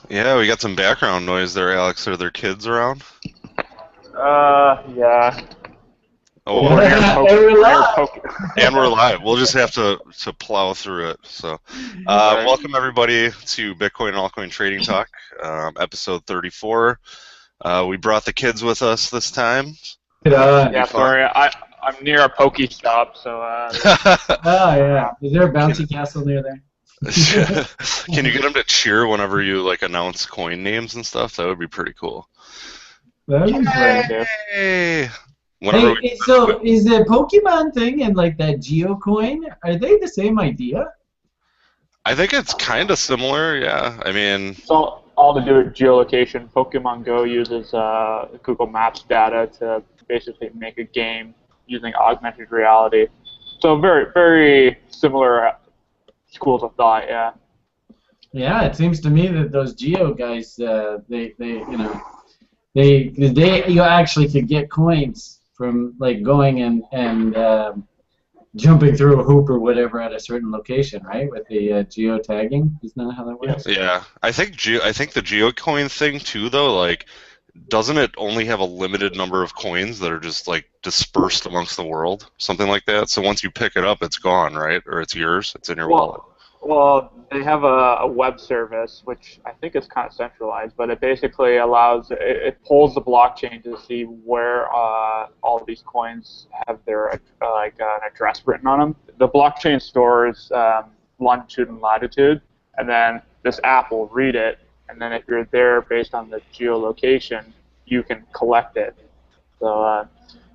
Yeah, we got some background noise there, Alex. Are there kids around? Yeah. Oh, We're near Yeah, poke. and we're We're near live. poke. and we're live. We'll just have to plow through it. So, Sorry. welcome everybody to Bitcoin and Altcoin Trading Talk, episode 34. We brought the kids with us this time. Yeah, sorry. I'm near a pokey stop, so Oh yeah. Is there a bouncy castle near there? Can you get them to cheer whenever you like announce coin names and stuff? That would be pretty cool. That'd be fun. Hey, whenever Hey, so is the Pokemon thing and like that Geocoin, are they the same idea? I think it's kind of similar. Yeah, I mean, it's all to do with geolocation. Pokemon Go uses Google Maps data to basically make a game using augmented reality. So very, very similar schools of thought. Yeah. Yeah, it seems to me that those Geo guys, they you actually could get coins from like going and jumping through a hoop or whatever at a certain location, right? With the geo tagging, isn't that how that works? yeah. I think the geocoin thing too, though. Like, doesn't it only have a limited number of coins that are just like dispersed amongst the world, something like that? So once you pick it up, it's gone, right? Or it's yours. It's in your wallet. Well, they have a web service, which I think is kind of centralized, but it basically allows, it pulls the blockchain to see where all of these coins have their, an address written on them. The blockchain stores longitude and latitude, and then this app will read it, and then if you're there based on the geolocation, you can collect it. So,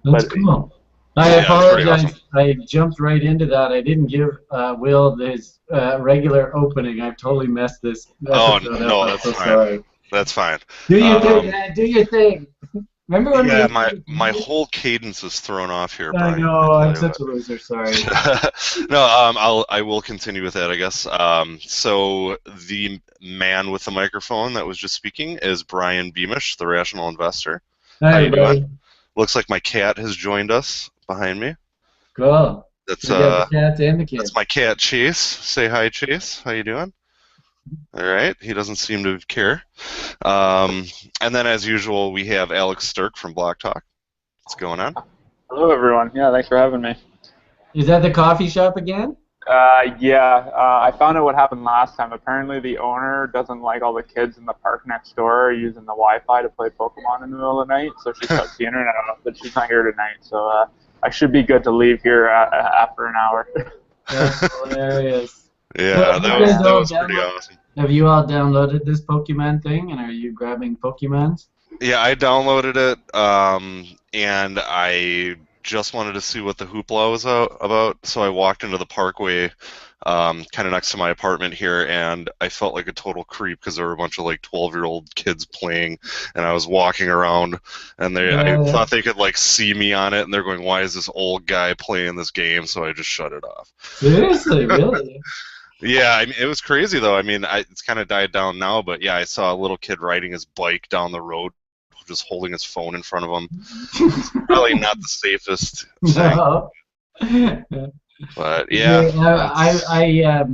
That's but cool. I Yeah, that's pretty apologize. awesome. I jumped right into that. I didn't give Will his regular opening. I've totally messed this Oh episode no, up. I'm that's so fine. sorry. That's fine. Do your thing, man. Do your thing. Remember when Yeah, we? my whole cadence is thrown off here, I Brian. know. I'm such a loser. Sorry. No, I will continue with that, I guess. So the man with the microphone that was just speaking is Brian Beamish, the Rational Investor. Hi, How you everybody. doing? Looks like my cat has joined us behind me. Cool. That's We got the cats and the kids. that's my cat Chase. Say hi, Chase. How you doing? All right. He doesn't seem to care. And then, as usual, we have Alex Sterk from Block Talk. What's going on? hello, everyone. Yeah, thanks for having me. Is that the coffee shop again? Yeah, I found out what happened last time. Apparently, the owner doesn't like all the kids in the park next door using the Wi-Fi to play Pokemon in the middle of the night, so she shuts the internet off. But she's not here tonight, so I should be good to leave here after an hour. That's hilarious. Yeah, Well, you guys that all was pretty download- awesome. Have you all downloaded this Pokemon thing, and are you grabbing Pokemons? Yeah, I downloaded it, and I just wanted to see what the hoopla was about. So I walked into the Parkway, kind of next to my apartment here, and I felt like a total creep because there were a bunch of like 12-year-old kids playing, and I was walking around, and I thought they could like see me on it, and they're going, "Why is this old guy playing this game?" So I just shut it off. Seriously, really? Yeah, I mean, it was crazy though. I mean, it's kind of died down now, but yeah, I saw a little kid riding his bike down the road, just holding his phone in front of him. It's probably not the safest thing, No. but yeah.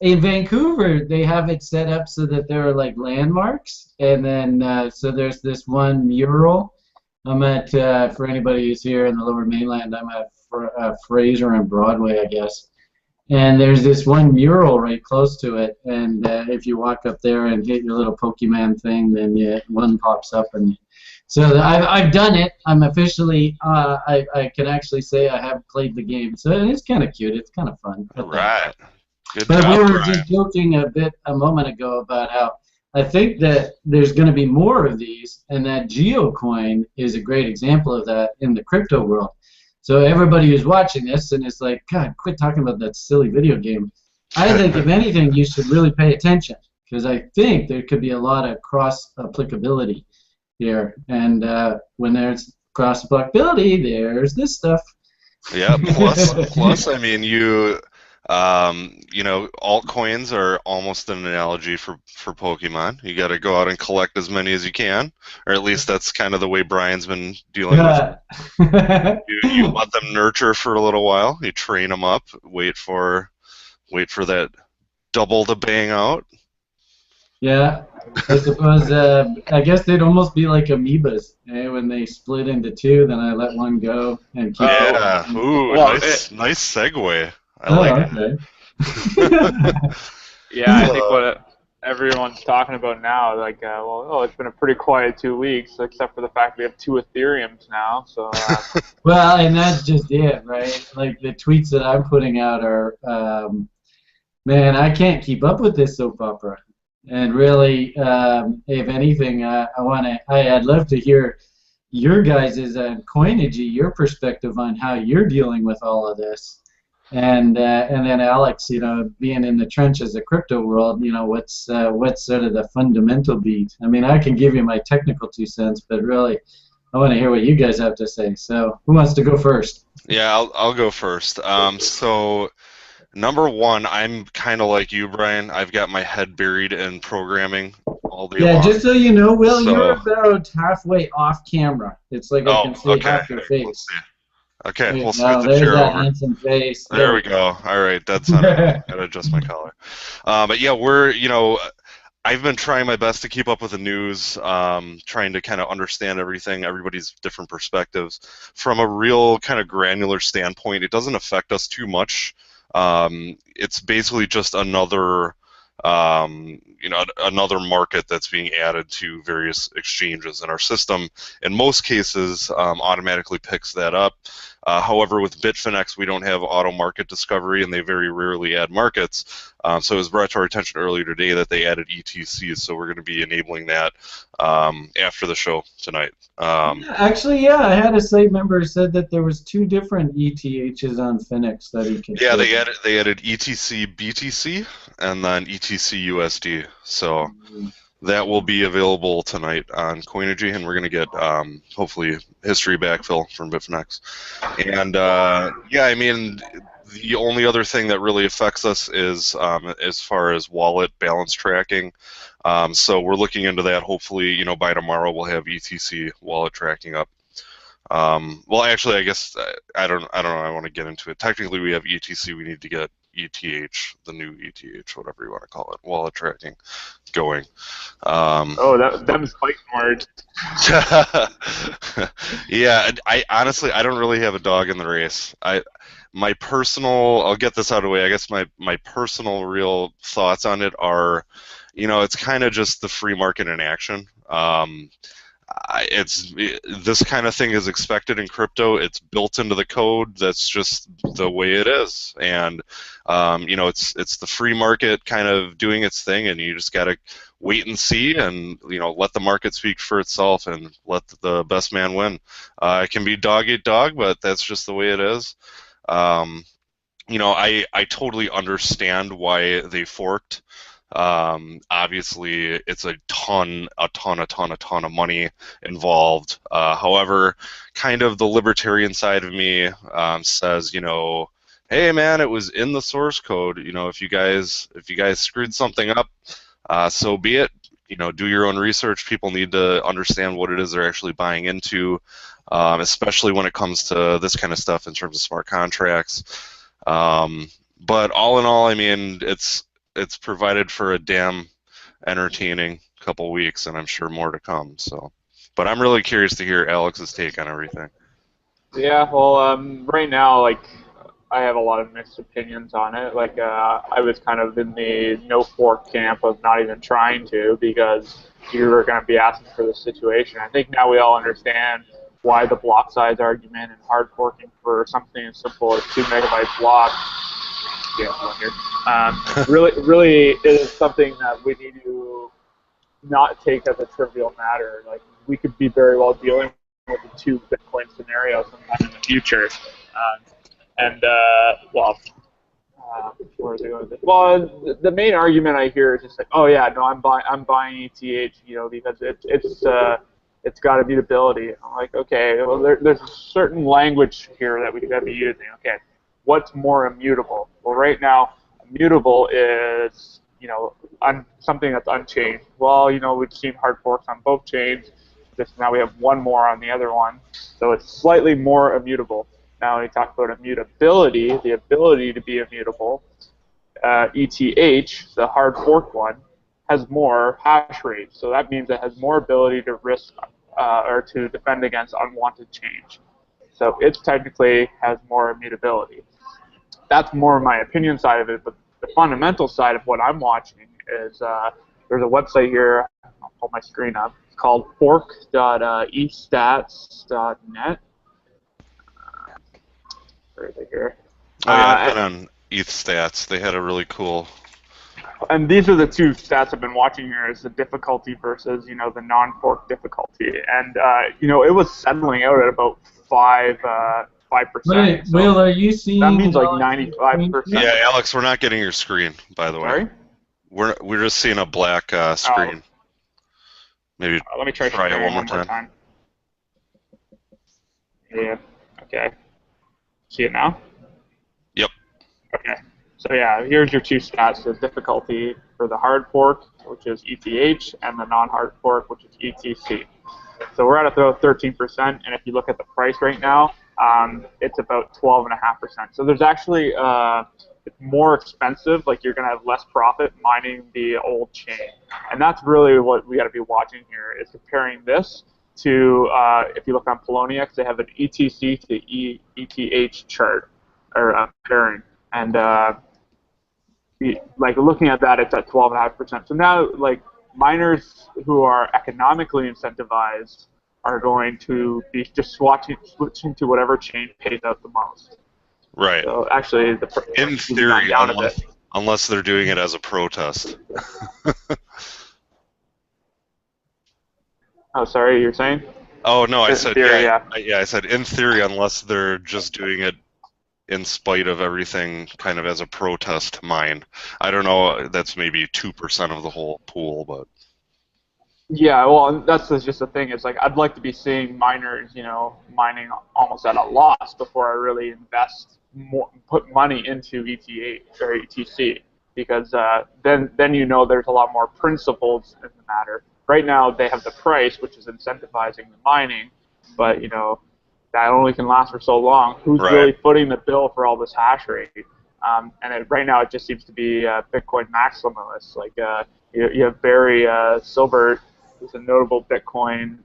In Vancouver, they have it set up so that there are like landmarks, and then so there's this one mural. I'm at for anybody who's here in the Lower Mainland, I'm at Fraser and Broadway, I guess. And there's this one mural right close to it, and if you walk up there and hit your little Pokemon thing, then one pops up. And so I've done it. I'm officially, I can actually say I have played the game. So it's kind of cute. It's kind of fun. All right. Good But job, we were Brian. just joking a moment ago about how I think that there's going to be more of these, and that GeoCoin is a great example of that in the crypto world. So everybody who's watching this and is like, God, quit talking about that silly video game. I think, if anything, you should really pay attention, because I think there could be a lot of cross-applicability here. And when there's cross-applicability, there's this stuff. Yeah. Plus, I mean, you know, altcoins are almost an analogy for Pokemon. You got to go out and collect as many as you can, or at least that's kind of the way Brian's been dealing with it. You let them nurture for a little while. You train them up. Wait for that double to bang out. Yeah, I suppose. I guess they'd almost be like amoebas. When they split into two, then I let one go and keep the Uh, other Yeah. one. Ooh, well, nice segue. I like Oh, it. okay. yeah, I think So, everyone's talking about now, like, it's been a pretty quiet 2 weeks, except for the fact we have two Ethereums now. So, Well, and that's just it, right? Like the tweets that I'm putting out are, man, I can't keep up with this soap opera. And really, if anything, I'd love to hear your guys' Coinigy, your perspective on how you're dealing with all of this. And then Alex, being in the trenches of crypto world, what's sort of the fundamental beat? I mean, I can give you my technical 2 cents, but really, I want to hear what you guys have to say. So, who wants to go first? yeah, I'll go first. So number one, I'm kind of like you, Brian. I've got my head buried in programming all day Yeah, just long. so you know, Will, you're So, about halfway off camera. It's like I oh, can see okay. half your Let's face. see. Okay, There you we'll scoot go. the There's chair that over. handsome face. There There we we go. All right, dead center. go. Gotta adjust my collar. But yeah, I've been trying my best to keep up with the news, trying to kind of understand everything, everybody's different perspectives. From a real kind of granular standpoint, it doesn't affect us too much. It's basically just another market that's being added to various exchanges, and our system, in most cases, automatically picks that up. However, with Bitfinex, we don't have auto market discovery, and they very rarely add markets. So it was brought to our attention earlier today that they added ETCs, so we're going to be enabling that after the show tonight. Actually, yeah, I had a site member who said that there was two different ETHs on Phoenix that he could Yeah, trade. they added ETC BTC and then ETC USD. So that will be available tonight on Coinigy, and we're going to get hopefully history backfill from Bitfinex. And yeah, I mean, the only other thing that really affects us is as far as wallet balance tracking. So we're looking into that. Hopefully, by tomorrow we'll have ETC wallet tracking up. Well, actually, I guess I don't know. I want to get into it. Technically, we have ETC. We need to get ETH, the new ETH, whatever you want to call it, wallet tracking, going. oh, them's fighting words. Yeah, I honestly I don't really have a dog in the race. I'll get this out of the way. I guess my personal real thoughts on it are, it's kind of just the free market in action. This kind of thing is expected in crypto. It's built into the code. That's just the way it is, and it's the free market kind of doing its thing, and you just gotta wait and see, and let the market speak for itself, and let the best man win. It can be dog eat dog, but that's just the way it is. Um, I totally understand why they forked. Obviously, it's a ton of money involved. However, kind of the libertarian side of me says, hey man, it was in the source code. If you guys screwed something up, so be it. Do your own research. People need to understand what it is they're actually buying into, especially when it comes to this kind of stuff in terms of smart contracts. But all in all, I mean, it's provided for a damn entertaining couple weeks, and I'm sure more to come. So, but I'm really curious to hear Alex's take on everything. Yeah, well, right now, like, I have a lot of mixed opinions on it. Like, I was kind of in the no fork camp of not even trying to because you were going to be asking for the situation. I think now we all understand why the block size argument and hard forking for something as simple as 2 MB block, yeah, one here, really is something that we need to not take as a trivial matter. Like, we could be very well dealing with a two Bitcoin scenario sometime in the future. And where was I going with this? Well, the main argument I hear is just like, oh yeah, no, I'm buying ETH, because it's got immutability. I'm like, okay, well, there's a certain language here that we got to be using. Okay, what's more immutable? Well, right now, immutable is something that's unchanged. Well, we've seen hard forks on both chains. Just now we have one more on the other one, so it's slightly more immutable. Now we talk about immutability, the ability to be immutable. ETH, the hard fork one, has more hash rate. So that means it has more ability to risk or to defend against unwanted change. So it technically has more immutability. That's more my opinion side of it, but the fundamental side of what I'm watching is there's a website here. I'll pull my screen up. It's called fork.estats.net. Where is it here? Oh yeah, I've been on ETH Stats. They had a really cool. And these are the two stats I've been watching here: is the difficulty versus the non-fork difficulty. And it was settling out at about 5%. Wait, So Will, are you seeing? that means like 95%. Yeah, Alex, we're not getting your screen, by the way. Sorry? We're just seeing a black screen. Maybe let me try it one more time. Yeah. Okay. See it now? Yep. Okay. So yeah, here's your two stats: the difficulty for the hard fork, which is ETH, and the non-hard fork, which is ETC. So we're at about 13%, and if you look at the price right now, it's about 12.5%. So there's actually it's more expensive. Like, you're going to have less profit mining the old chain, and that's really what we got to be watching here, is comparing this to if you look on Poloniex, they have an ETC to ETH chart or pairing, and like looking at that, it's at 12.5%. So now, like, miners who are economically incentivized are going to be just switching to whatever chain pays out the most. Right. So actually, in theory, unless they're doing it as a protest. Oh, sorry, you're saying? Oh no, I said theory, yeah. I said in theory, unless they're just doing it in spite of everything, kind of as a protest to mine. I don't know. That's maybe 2% of the whole pool, but. Yeah, well, that's just the thing. It's like, I'd like to be seeing miners, mining almost at a loss before I really put money into ETH or ETC, because then there's a lot more principles in the matter. Right now, they have the price, which is incentivizing the mining, but that only can last for so long. Who's really footing the bill for all this hash rate? Right now, it just seems to be Bitcoin maximalists. Like you have Barry Silbert, who's a notable Bitcoin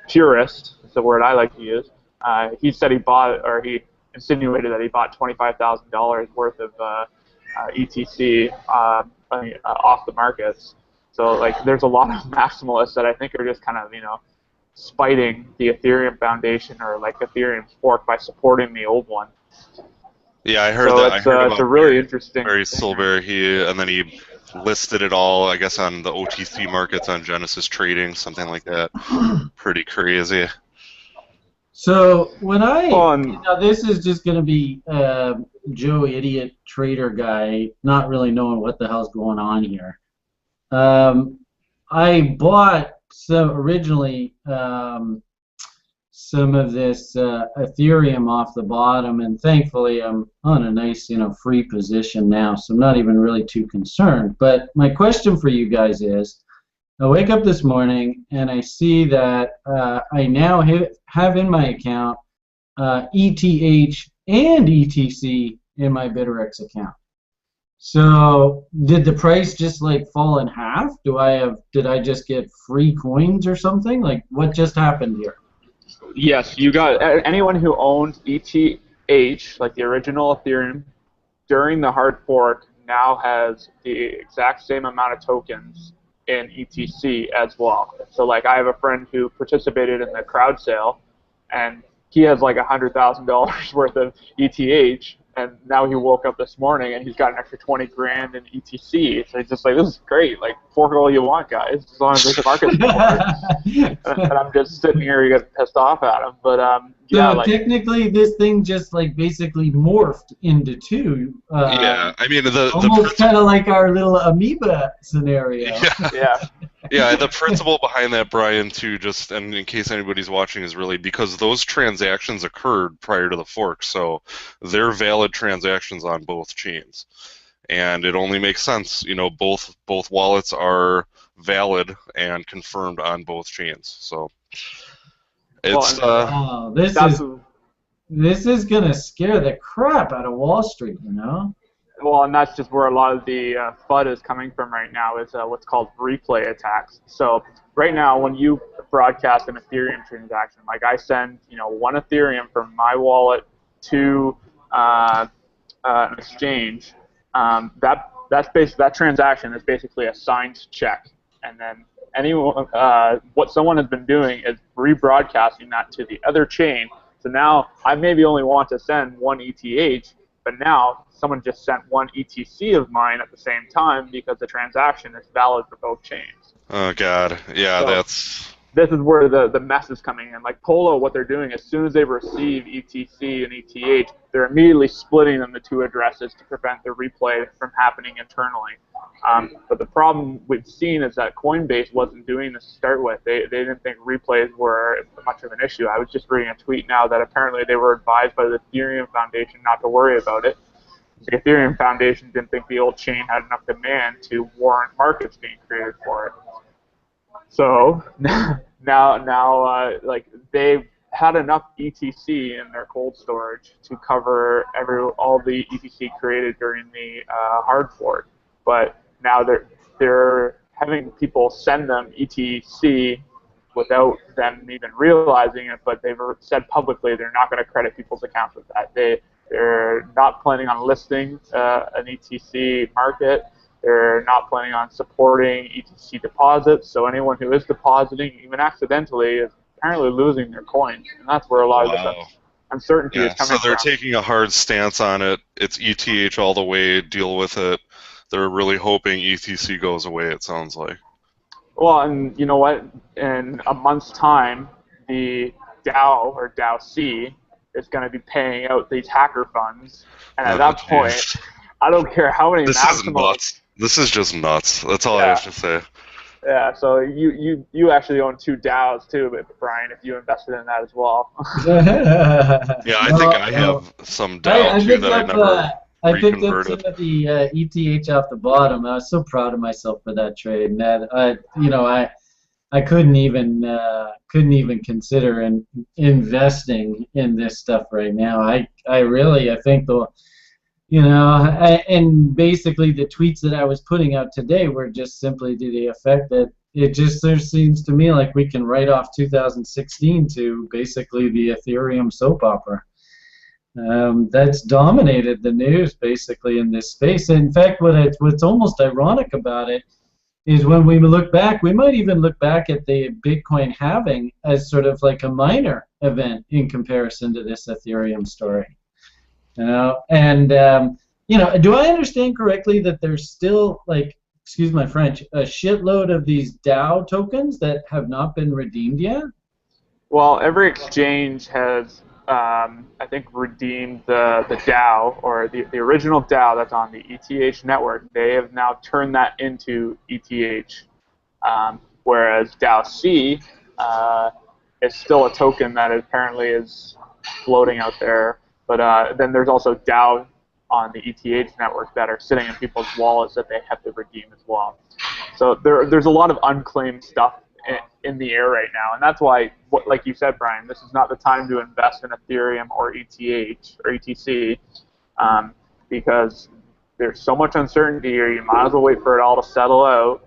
purist. It's the word I like to use. He said he insinuated that he bought $25,000 worth of ETC off the markets. So, like, there's a lot of maximalists that I think are just kind of spiting the Ethereum Foundation or like Ethereum's fork by supporting the old one. Yeah, I heard so that. It's, it's a really interesting. Barry Silver, and then he listed it all, I guess, on the OTC markets on Genesis Trading, something like that. Pretty crazy. So when this is just going to be Joe Idiot Trader Guy, not really knowing what the hell's going on here. I bought originally some of this Ethereum off the bottom, and thankfully I'm on a nice free position now, so I'm not even really too concerned. But my question for you guys is, I wake up this morning and I see that I now have in my account ETH and ETC in my BitREX account. So did the price just like fall in half? Did I just get free coins or something? Like, what just happened here? Yes, you got anyone who owned ETH, like the original Ethereum, during the hard fork now has the exact same amount of tokens in ETC as well. So, like, I have a friend who participated in the crowd sale, and he has like $100,000 worth of ETH, and now he woke up this morning and he's got an extra 20 grand in ETC. So he's just like, this is great. Like, fork all you want, guys, as long as there's a market for it. And I'm just sitting here, you get pissed off at him. But yeah, so technically, this thing just like basically morphed into two. Yeah, I mean almost kind of like our little amoeba scenario. Yeah. Yeah, the principle behind that, Brian, too, just and in case anybody's watching, is really because those transactions occurred prior to the fork, so they're valid transactions on both chains, and it only makes sense. Both wallets are valid and confirmed on both chains. So it's this is gonna scare the crap out of Wall Street, Well, and that's just where a lot of the FUD is coming from right now is what's called replay attacks. So right now, when you broadcast an Ethereum transaction, like I send, 1 Ethereum from my wallet to an exchange, that transaction is basically a signed check, and then anyone, what someone has been doing is rebroadcasting that to the other chain. So now I maybe only want to send 1 ETH, but now someone just sent 1 ETC of mine at the same time because the transaction is valid for both chains. Oh God, yeah, So that's. this is where the mess is coming in. Like Polo, what they're doing, as soon as they receive ETC and ETH, they're immediately splitting them to 2 addresses to prevent the replay from happening internally. But the problem we've seen is that Coinbase wasn't doing this to start with. They didn't think replays were much of an issue. I was just reading a tweet now that apparently they were advised by the Ethereum Foundation not to worry about it. The Ethereum Foundation didn't think the old chain had enough demand to warrant markets being created for it. So now, like they've had enough ETC in their cold storage to cover all the ETC created during the hard fork, but now they're having people send them ETC without them even realizing it. But they've said publicly they're not going to credit people's accounts with that. They're not planning on listing an ETC market. They're not planning on supporting ETC deposits, so anyone who is depositing, even accidentally, is apparently losing their coins, and that's where a lot of this uncertainty is coming from. So they're taking a hard stance on it. It's ETH all the way, deal with it. They're really hoping ETC goes away, it sounds like. Well, and you know what? In a month's time, the DAO, or DAO-C, is going to be paying out these hacker funds, and at that point, I don't care how many maximums. This is just nuts. That's all I have to say. Yeah, so you actually own 2 DAOs too, Brian, if you invested in that as well. Yeah, I think I have some DAO too that I never I picked up some of the ETH off the bottom. I was so proud of myself for that trade. And that, I couldn't even consider investing in this stuff right now. I think and basically the tweets that I was putting out today were just simply to the effect that there seems to me like we can write off 2016 to basically the Ethereum soap opera. That's dominated the news basically in this space. In fact, what's almost ironic about it is when we look back, we might even look back at the Bitcoin halving as sort of like a minor event in comparison to this Ethereum story. Do I understand correctly that there's still, like, excuse my French, a shitload of these DAO tokens that have not been redeemed yet? Well, every exchange has, I think, redeemed the DAO, or the original DAO that's on the ETH network. They have now turned that into ETH, whereas DAO-C is still a token that apparently is floating out there. But then there's also DAO on the ETH network that are sitting in people's wallets that they have to redeem as well. So there's a lot of unclaimed stuff in the air right now, and that's why, like you said, Brian, this is not the time to invest in Ethereum or ETH or ETC because there's so much uncertainty here. You might as well wait for it all to settle out.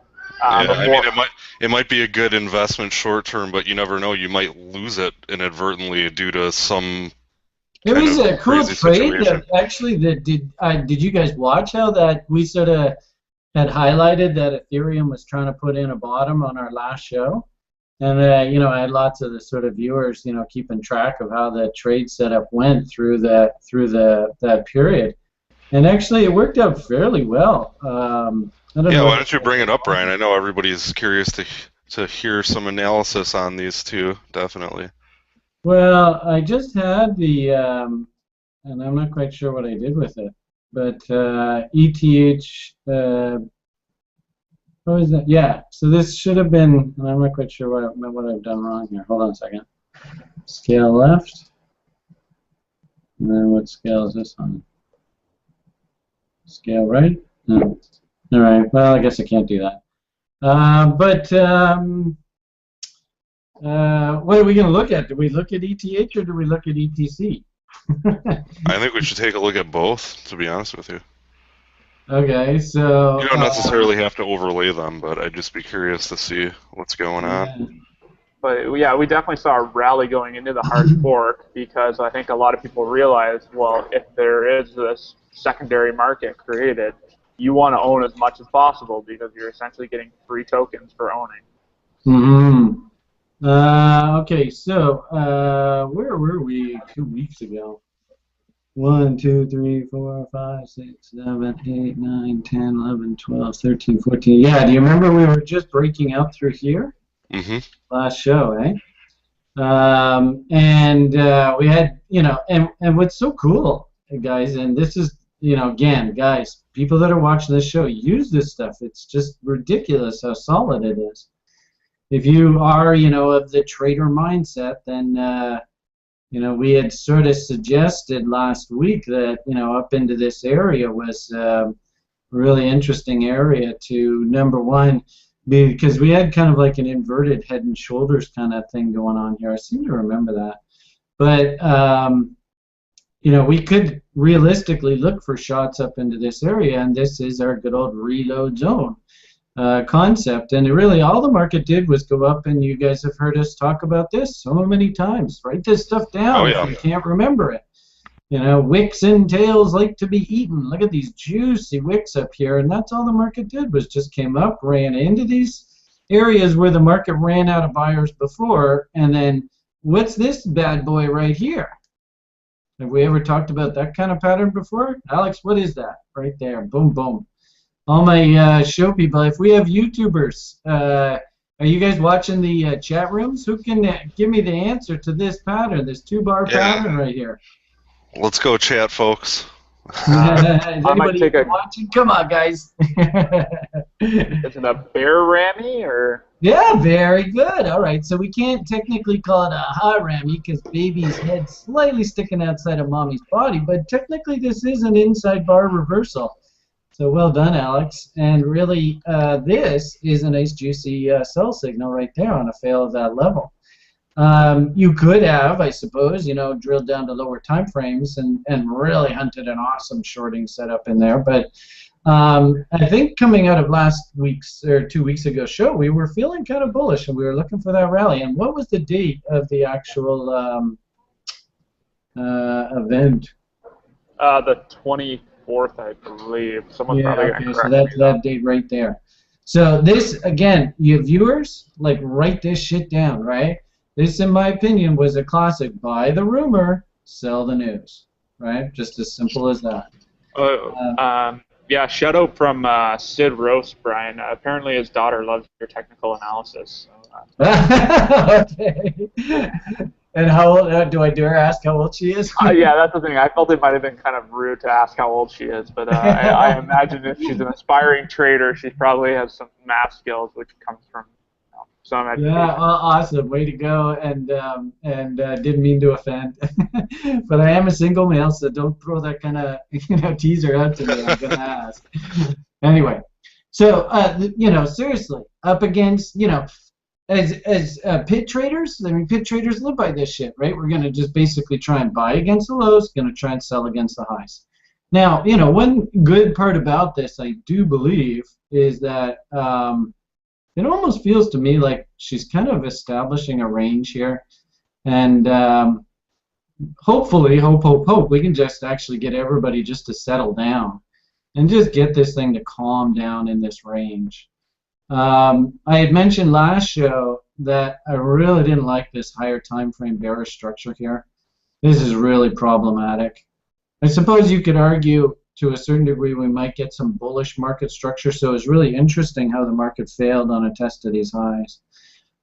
It might be a good investment short term, but you never know. You might lose it inadvertently due to some. It was a cool trade actually. Did you guys watch how that we sort of had highlighted that Ethereum was trying to put in a bottom on our last show, and I had lots of the sort of viewers keeping track of how the trade setup went through that period, and actually it worked out fairly well. Why don't you bring it up, Brian? I know everybody's curious to hear some analysis on these two, definitely. Well, I just had the, and I'm not quite sure what I did with it, but ETH, what was that? Yeah, so this should have been, and I'm not quite sure what I've done wrong here. Hold on a second. Scale left, and then what scale is this on? Scale right? No. All right, well, I guess I can't do that. What are we going to look at? Do we look at ETH or do we look at ETC? I think we should take a look at both, to be honest with you. Okay, so You don't necessarily have to overlay them, but I'd just be curious to see what's going on. yeah. But yeah, we definitely saw a rally going into the hard fork because I think a lot of people realized, well, if there is this secondary market created, you want to own as much as possible because you're essentially getting free tokens for owning. Mm-hmm. Okay, so where were we 2 weeks ago? 1, 2, 3, 4, 5, 6, 7, 8, 9, 10, 11, 12, 13, 14. Yeah, do you remember we were just breaking out through here Mm-hmm. last show, eh? And we had, and what's so cool, guys, and this is, again, guys, people that are watching this show, use this stuff. It's just ridiculous how solid it is. If you are, of the trader mindset, then, we had sort of suggested last week that, up into this area was a really interesting area to, number one, because we had kind of like an inverted head and shoulders kind of thing going on here. I seem to remember that. But, we could realistically look for shots up into this area, and this is our good old reload zone concept. And really all the market did was go up, and you guys have heard us talk about this so many times. Write this stuff down if you can't remember it. Wicks and tails like to be eaten. Look at these juicy wicks up here, and that's all the market did was just came up, ran into these areas where the market ran out of buyers before, and then what's this bad boy right here? Have we ever talked about that kind of pattern before? Alex, what is that? Right there, boom, boom. All my show people, if we have YouTubers, are you guys watching the chat rooms? Who can give me the answer to this pattern, this two-bar pattern right here? Let's go chat, folks. Is anybody watching? Come on, guys. Is it a bear rammy or? Yeah, very good. All right, so we can't technically call it a high rammy because baby's head slightly sticking outside of mommy's body, but technically this is an inside bar reversal. So well done, Alex. And really, this is a nice juicy sell signal right there on a fail of that level. You could have, I suppose, drilled down to lower time frames and really hunted an awesome shorting setup in there. But I think coming out of last week's or 2 weeks ago show, we were feeling kind of bullish and we were looking for that rally. And what was the date of the actual event? The 24th, I believe. Someone's probably going to correct so that's me, that date right there. So this, again, you viewers, like write this shit down, right? This, in my opinion, was a classic. Buy the rumor, sell the news, right? Just as simple as that. Yeah, shout out from Sid Roast, Brian. Apparently his daughter loves your technical analysis. So, okay. And how old, do I dare ask how old she is? Yeah, that's the thing. I felt it might have been kind of rude to ask how old she is, but I imagine if she's an aspiring trader, she probably has some math skills, which comes from some education. Yeah, awesome. Way to go. And didn't mean to offend. But I am a single male, so don't throw that kind of teaser out to me. I'm going to ask. Anyway, so, seriously, up against, as pit traders, pit traders live by this shit, right? We're going to just basically try and buy against the lows, going to try and sell against the highs. Now, one good part about this, I do believe, is that it almost feels to me like she's kind of establishing a range here. And hopefully, hope, we can just actually get everybody just to settle down and just get this thing to calm down in this range. I had mentioned last show that I really didn't like this higher time frame bearish structure here. This is really problematic. I suppose you could argue to a certain degree we might get some bullish market structure, so it's really interesting how the market failed on a test of these highs.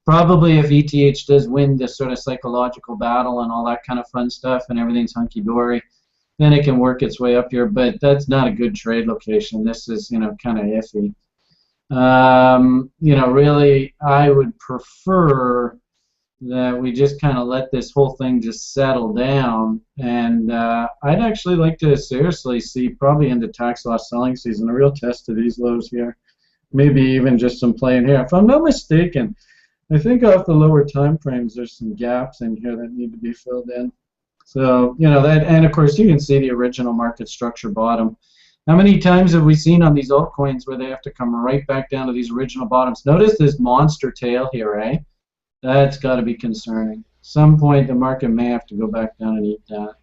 Probably if ETH does win this sort of psychological battle and all that kind of fun stuff and everything's hunky-dory, then it can work its way up here, but that's not a good trade location. This is, kind of iffy. Really, I would prefer that we just kind of let this whole thing just settle down, and I'd actually like to seriously see, probably into tax loss selling season, a real test of these lows here. Maybe even just some play in here. If I'm not mistaken, I think off the lower time frames there's some gaps in here that need to be filled in. So, that, and of course you can see the original market structure bottom. How many times have we seen on these altcoins where they have to come right back down to these original bottoms? Notice this monster tail here, eh? That's got to be concerning. Some point the market may have to go back down and eat that.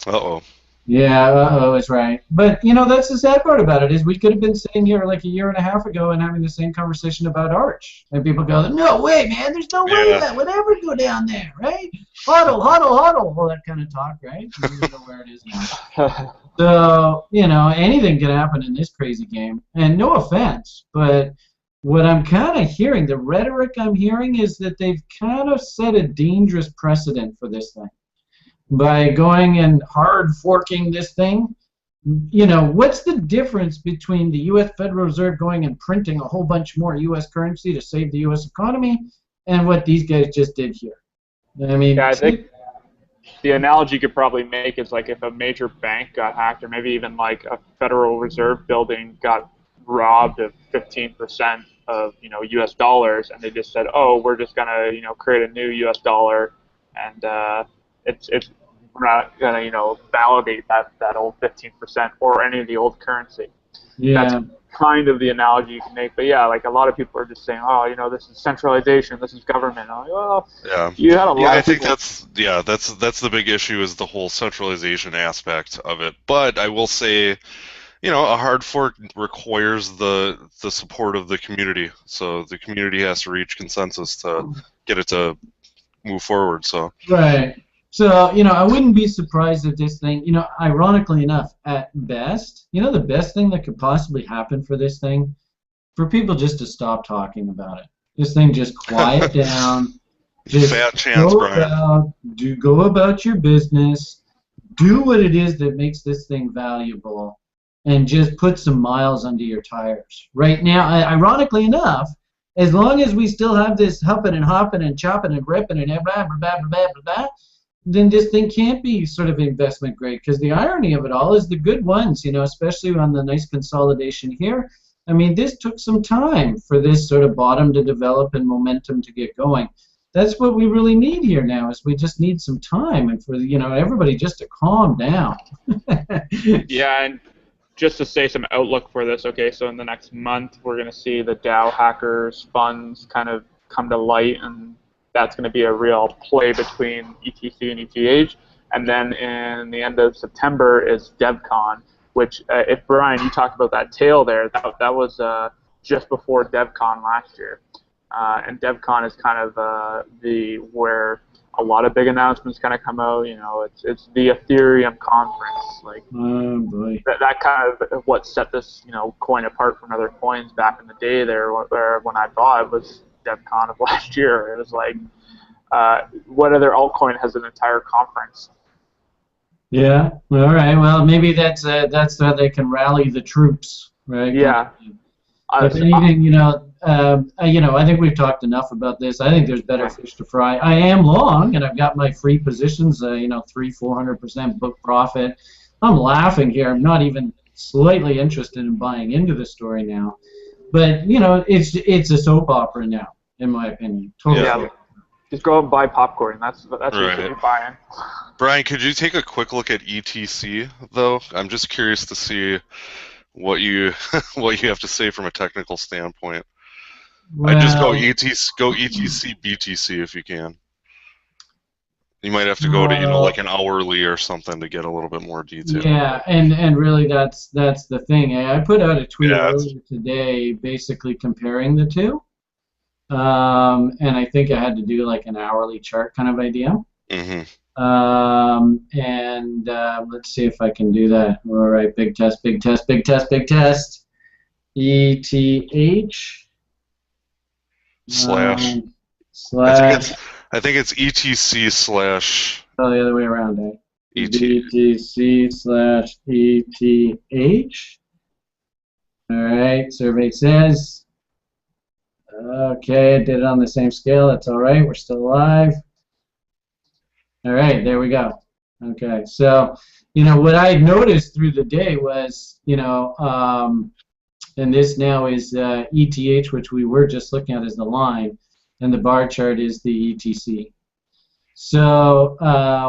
Uh-oh. Yeah, uh-oh is right. But, you know, that's the sad part about it, is we could have been sitting here like a year and a half ago and having the same conversation about Arch. And people go, no way, man, there's no way that would ever go down there, right? Hodl, hodl, hodl, all that kind of talk, right? We don't know where it is now. So, you know, anything can happen in this crazy game. And no offense, but what I'm kind of hearing, the rhetoric I'm hearing is that they've kind of set a dangerous precedent for this thing. By going and hard forking this thing, you know, what's the difference between the U.S. Federal Reserve going and printing a whole bunch more U.S. currency to save the U.S. economy and what these guys just did here? I mean, yeah, I think the analogy you could probably make is like if a major bank got hacked, or maybe even like a Federal Reserve building got robbed of 15% of, you know, U.S. dollars, and they just said, oh, we're just gonna, you know, create a new U.S. dollar, and it's we're not gonna, you know, validate that old 15% or any of the old currency. yeah. That's kind of the analogy you can make. But yeah, like a lot of people are just saying, oh, you know, this is centralization, this is government. I'm like, well, Yeah. you had a lot I of think people. that's the big issue, is the whole centralization aspect of it. But I will say, you know, a hard fork requires the support of the community. So the community has to reach consensus to get it to move forward. So Right. So, you know, I wouldn't be surprised if this thing, you know, ironically enough, at best, you know, the best thing that could possibly happen for this thing, for people just to stop talking about it. This thing just quiet down. Just fat chance, Brian. go about your business. Do what it is that makes this thing valuable, and just put some miles under your tires. Right now, ironically enough, as long as we still have this huffing and hopping and chopping and ripping and blah, blah, blah, blah, blah, blah, then this thing can't be sort of investment grade. Because the irony of it all is the good ones, you know, especially on the nice consolidation here. I mean, this took some time for this sort of bottom to develop and momentum to get going. That's what we really need here now, is we just need some time and for, you know, everybody just to calm down. Yeah, and just to say some outlook for this, okay, so in the next month we're going to see the Dow hackers funds kind of come to light, and that's going to be a real play between ETC and ETH. And then in the end of September is DevCon, which, if Brian, you talked about that tail there, that was just before DevCon last year. And DevCon is kind of where a lot of big announcements kind of come out. You know, it's the Ethereum conference, like Oh boy. that kind of what set this, you know, coin apart from other coins back in the day. There, where when I bought it was DevCon of last year. It was like, what other altcoin has an entire conference? Yeah. All right. Well, maybe that's how they can rally the troops, right? Yeah. If anything, you know, I think we've talked enough about this. I think there's better fish to fry. I am long, and I've got my free positions. 300-400% book profit. I'm laughing here. I'm not even slightly interested in buying into the story now. But you know, it's a soap opera now, in my opinion. Totally. Yeah. Just go out and buy popcorn. That's what you're buying. Brian, could you take a quick look at ETC though? I'm just curious to see what you have to say from a technical standpoint. Well, I'd just go ETC BTC if you can. You might have to go to like an hourly or something to get a little bit more detail. Yeah, and really that's the thing. I put out a tweet earlier today basically comparing the two. And I think I had to do like an hourly chart kind of idea. Mm-hmm. Let's see if I can do that. All right, big test, big test, big test, big test. ETH slash. I think it's ETC slash. Oh, the other way around, eh? ETC slash ETH. All right, survey says. Okay, did it on the same scale. That's all right. We're still alive. All right, there we go. Okay, so, you know, what I noticed through the day was, you know, and this now is ETH, which we were just looking at as the line, and the bar chart is the ETC. So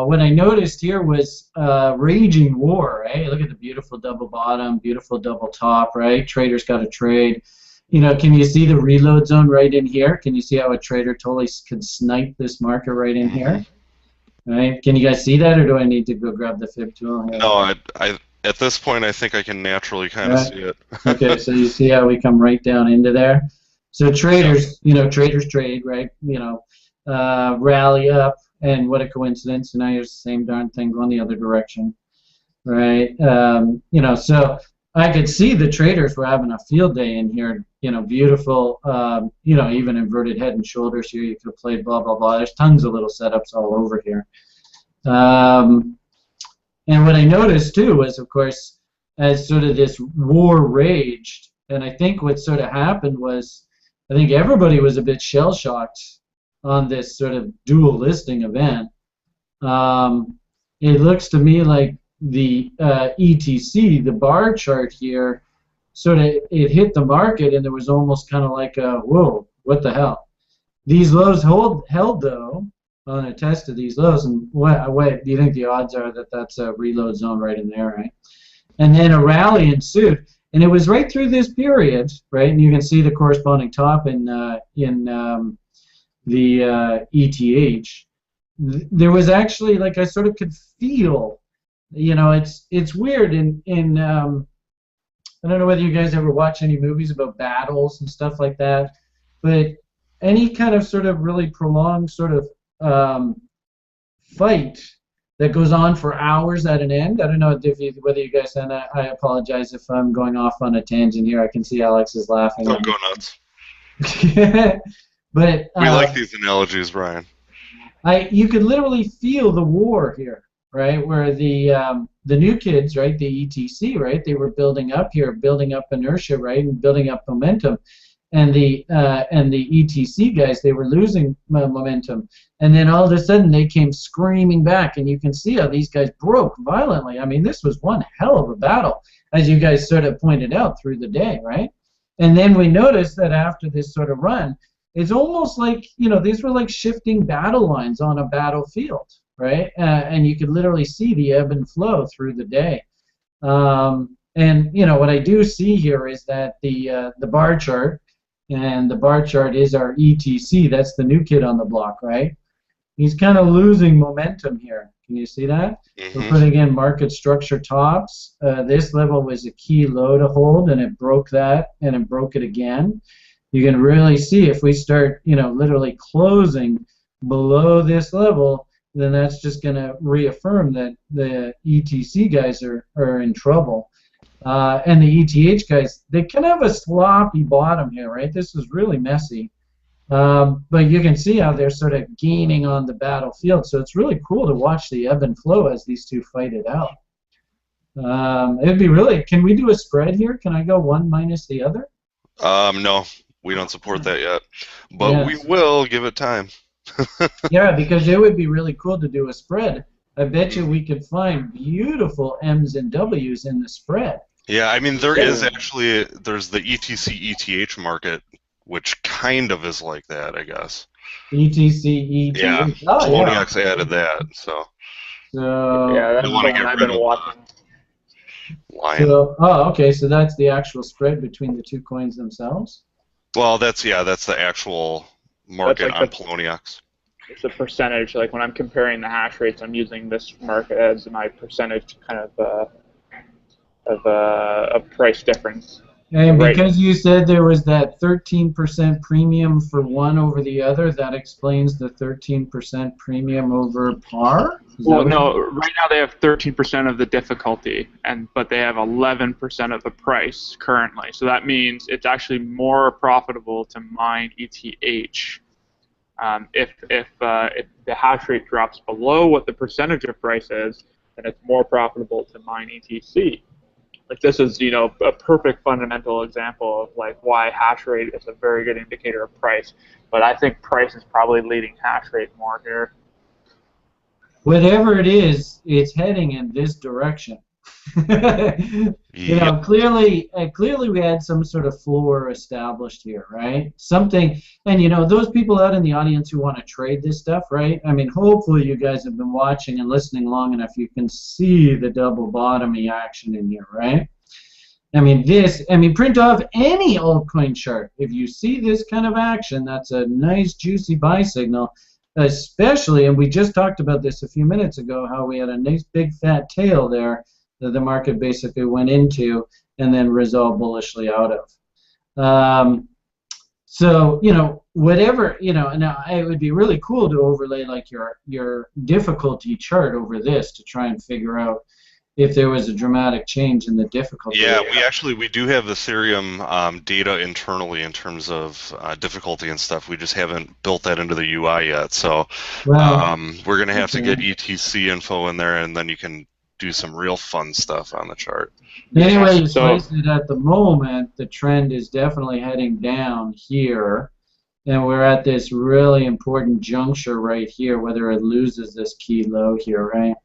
what I noticed here was raging war, right? Look at the beautiful double bottom, beautiful double top, right? Traders got to trade. You know, can you see the reload zone right in here? Can you see how a trader totally could snipe this market right in Hmm. here? Right? Can you guys see that, or do I need to go grab the fib tool here? No, I at this point I think I can naturally kind of Right. see it. Okay, so you see how we come right down into there. So Yeah. traders, traders trade, right? Rally up, and what a coincidence! And now here's the same darn thing going the other direction, right? So I could see the traders were having a field day in here. Beautiful. Even inverted head and shoulders here. You could have played blah blah blah. There's tons of little setups all over here. Um, and what I noticed too was, of course, as sort of this war raged, and I think what sort of happened was, I think everybody was a bit shell shocked on this sort of dual listing event. It looks to me like the ETC, the bar chart here, sort of it hit the market, and there was almost kind of like a whoa, what the hell? These lows held though on a test of these lows, and what do you think the odds are that that's a reload zone right in there, right? And then a rally ensued, and it was right through this period, right? And you can see the corresponding top in the ETH. There was actually, like, I sort of could feel, it's weird in I don't know whether you guys ever watch any movies about battles and stuff like that, but any kind of sort of really prolonged sort of fight that goes on for hours at an end. I don't know whether you guys, and I apologize if I'm going off on a tangent here. I can see Alex is laughing Don't at go nuts. me. But We like these analogies, Brian. you could literally feel the war here, right? Where the new kids, right, the ETC, right, they were building up here, building up inertia, right, and building up momentum. And the ETC guys, they were losing momentum, and then all of a sudden they came screaming back, and you can see how these guys broke violently. I mean, this was one hell of a battle, as you guys sort of pointed out through the day, right? And then we noticed that after this sort of run, it's almost like, these were like shifting battle lines on a battlefield, right? And you could literally see the ebb and flow through the day. And what I do see here is that the bar chart, and the bar chart is our ETC. That's the new kid on the block, right? He's kind of losing momentum here. Can you see that? Mm-hmm. We're putting in market structure tops. This level was a key low to hold, and it broke that, and it broke it again. You can really see if we start, literally closing below this level, then that's just going to reaffirm that the ETC guys are in trouble. And the ETH guys, they can have a sloppy bottom here, right? This is really messy. But you can see how they're sort of gaining on the battlefield. So it's really cool to watch the ebb and flow as these two fight it out. It'd be really, can we do a spread here? Can I go one minus the other? No, we don't support that yet, but Yes. we will give it time. Yeah, because it would be really cool to do a spread. I bet you we could find beautiful M's and W's in the spread. Yeah, I mean, there's the ETC ETH market, which kind of is like that, I guess. ETC, ETH. Yeah, Oh, Poloniex added that, so. Yeah, that's the wanna one get I've rid been of watching. Lion. Okay, so that's the actual spread between the two coins themselves? Well, that's the actual market That's on like Poloniex. It's a percentage. Like when I'm comparing the hash rates, I'm using this market as my percentage kind of price difference. And Right. because you said there was that 13% premium for one over the other, that explains the 13% premium over par? Well, no. Right now they have 13% of the difficulty, but they have 11% of the price currently. So that means it's actually more profitable to mine ETH. If the hash rate drops below what the percentage of price is, then it's more profitable to mine ETC. Like this is, a perfect fundamental example of like why hash rate is a very good indicator of price. But I think price is probably leading hash rate more here. Whatever it is, it's heading in this direction. You Yep. know, clearly we had some sort of floor established here, right? Something, and you know, those people out in the audience who want to trade this stuff, right? I mean, hopefully you guys have been watching and listening long enough. You can see the double bottomy action in here, right? I mean, print off any altcoin chart. If you see this kind of action, that's a nice juicy buy signal, especially, and we just talked about this a few minutes ago, how we had a nice big fat tail there that the market basically went into and then resolved bullishly out of. So, you know, whatever, you know, now it would be really cool to overlay like your difficulty chart over this to try and figure out if there was a dramatic change in the difficulty. Yeah, we do have the Ethereum data internally in terms of difficulty and stuff. We just haven't built that into the UI yet. So Well, we're gonna have to okay. get ETC info in there, and then you can do some real fun stuff on the chart. Anyway, you So slice it at the moment, the trend is definitely heading down here. And we're at this really important juncture right here, whether it loses this key low here, right?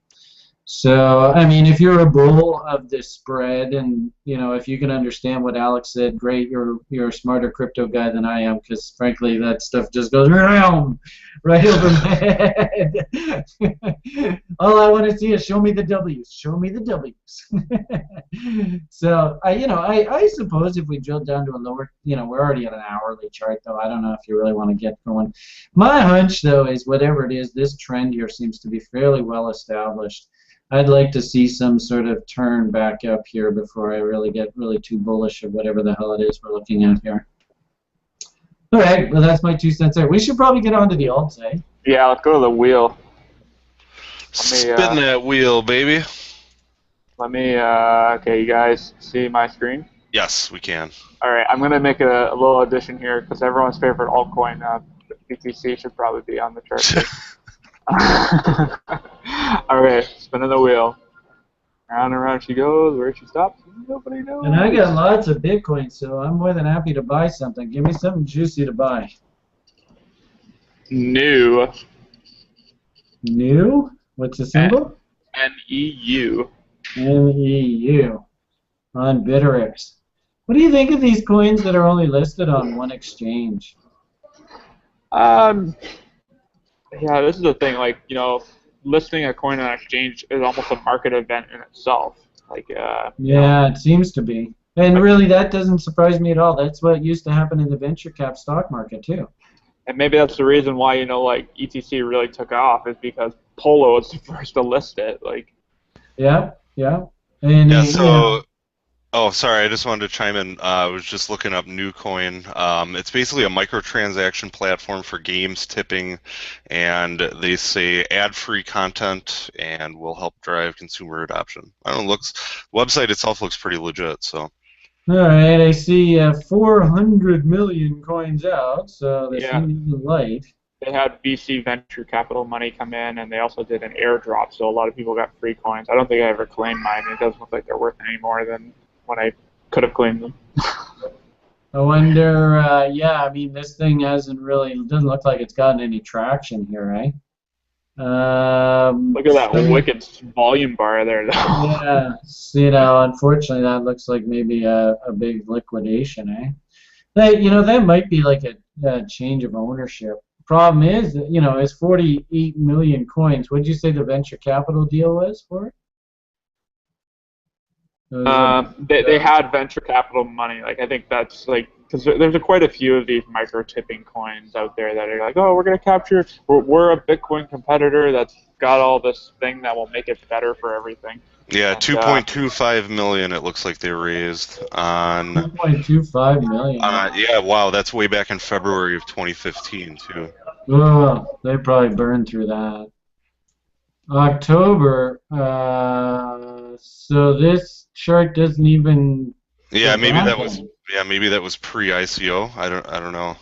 So, I mean, if you're a bull of this spread, and you know, if you can understand what Alex said, great. You're a smarter crypto guy than I am, because frankly, that stuff just goes around right over my head. All I want to see is show me the W's. Show me the W's. So, I suppose if we drill down to a lower, you know, we're already at an hourly chart, though. I don't know if you really want to get going. My hunch, though, is whatever it is, this trend here seems to be fairly well established. I'd like to see some sort of turn back up here before I really get really too bullish of whatever the hell it is we're looking at here. All right, well, that's my 2 cents there. We should probably get on to the alts, eh? yeah, let's go to the wheel. Spin that wheel, baby. Okay, you guys see my screen? Yes, we can. All right, I'm going to make a little addition here because everyone's favorite altcoin, BTC, should probably be on the chart too. All right, spinning the wheel. Round and round she goes. Where she stops, nobody knows. And I got lots of Bitcoin, so I'm more than happy to buy something. Give me something juicy to buy. New. New? What's the symbol? NEU. NEU. On Bitrex. What do you think of these coins that are only listed on one exchange? Yeah, this is the thing. Like, you know, listing a coin on an exchange is almost a market event in itself. Like, yeah, it seems to be. And really, that doesn't surprise me at all. That's what used to happen in the venture cap stock market, too. And maybe that's the reason why, you know, like, ETC really took off is because Polo was the first to list it. Like, yeah, yeah. And, Yeah, so oh, sorry, I just wanted to chime in. I was just looking up NewCoin. It's basically a microtransaction platform for games, tipping, and they say ad-free content and will help drive consumer adoption. I don't know, website itself looks pretty legit, so. All right, I see 400 million coins out, so they Yeah. seem light. they had VC venture capital money come in, and they also did an airdrop, so a lot of people got free coins. I don't think I ever claimed mine. It doesn't look like they're worth any more than when I could have claimed them. I wonder, yeah, I mean, this thing hasn't really, doesn't look like it's gotten any traction here, right? Look at that wicked volume bar there, though. Yeah, you know, unfortunately, that looks like maybe a big liquidation, eh? That might be like a change of ownership. Problem is, you know, it's 48 million coins. What did you say the venture capital deal was for it? They had venture capital money. Like, I think that's like, because there's quite a few of these micro tipping coins out there that are like, oh, we're going to capture, we're a Bitcoin competitor that's got all this thing that will make it better for everything. Yeah, And, 2.25 million it looks like they raised on 2.25 million. yeah, wow, that's way back in February of 2015 too. Oh, they probably burned through that. October, so this chart doesn't even. Yeah, maybe that was pre-ICO. I don't know.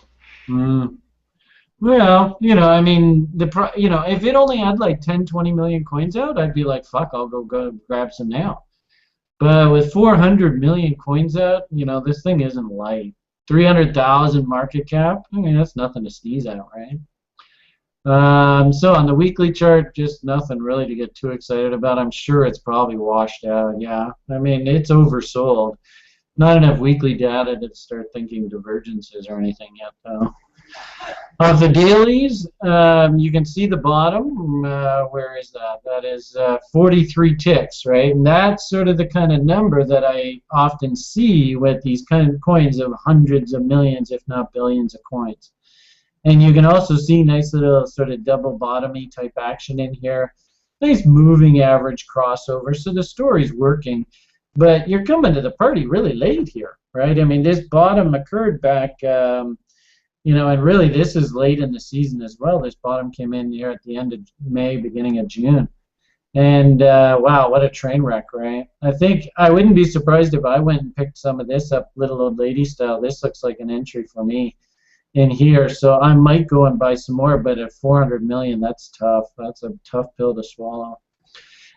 Well, you know, I mean, if it only had like 10, 20 million coins out, I'd be like, fuck, I'll go grab some now. But with 400 million coins out, you know, this thing isn't light. 300,000 market cap. I mean, that's nothing to sneeze at, right? So on the weekly chart, just nothing really to get too excited about. I'm sure it's probably washed out. Yeah, I mean it's oversold. Not enough weekly data to start thinking divergences or anything yet, though. Of the dailies, you can see the bottom. Where is that? That is 43 ticks, right? And that's sort of the kind of number that I often see with these kind of coins of hundreds of millions, if not billions of coins. And you can also see nice little sort of double bottomy type action in here. Nice moving average crossover. So the story's working. But you're coming to the party really late here, right? I mean, this bottom occurred back, and really this is late in the season as well. This bottom came in here at the end of May, beginning of June. And wow, what a train wreck, right? I think I wouldn't be surprised if I went and picked some of this up, little old lady style. This looks like an entry for me in here. So I might go and buy some more, but at 400 million, that's tough. That's a tough pill to swallow.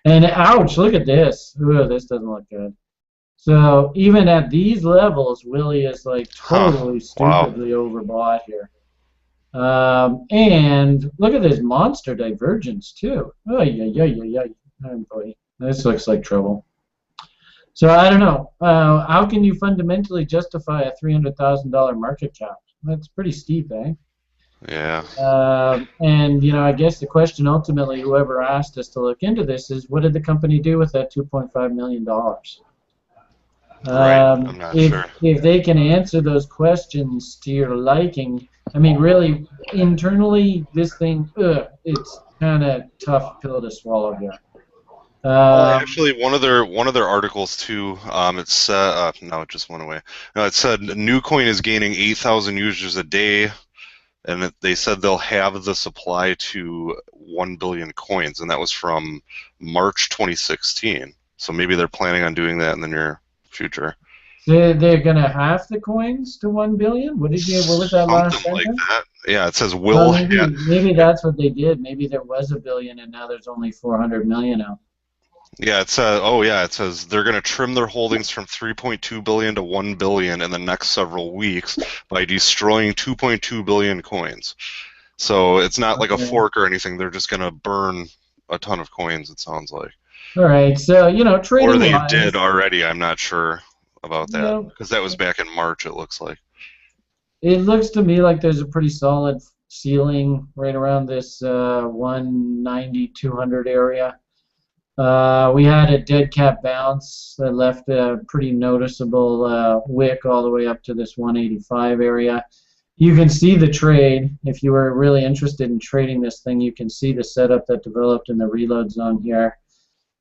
And ouch, look at this. Ooh, this doesn't look good. So even at these levels, Willie is like totally stupidly overbought here. And look at this monster divergence too. Oh, yeah. Oh, boy. This looks like trouble. So I don't know. How can you fundamentally justify a $300,000 market cap? That's pretty steep, eh? Yeah. And I guess the question ultimately, whoever asked us to look into this, is what did the company do with that $2.5 million? Right. I'm not sure. If they can answer those questions to your liking, I mean, really, internally, this thing, it's kind of tough pill to swallow here. Actually, one of their articles too. It said no, it just went away. No, it said Newcoin is gaining 8,000 users a day, and they said they'll have the supply to 1 billion coins, and that was from March 2016. So maybe they're planning on doing that in the near future. They're gonna half the coins to 1 billion. What was that last Something like sentence? that. Yeah, it says will. Well, maybe that's what they did. Maybe there was a billion and now there's only 400 million out. Yeah, it says. Oh, yeah, it says they're going to trim their holdings from 3.2 billion to 1 billion in the next several weeks by destroying 2.2 billion coins. So it's not like a fork or anything. They're just going to burn a ton of coins. It sounds like. All right, so trading. Or they did already. I'm not sure about that because that was back in March. It looks like. It looks to me like there's a pretty solid ceiling right around this 190, 200 area. We had a dead cat bounce that left a pretty noticeable wick all the way up to this 185 area. You can see the trade. If you were really interested in trading this thing, you can see the setup that developed in the reload zone here.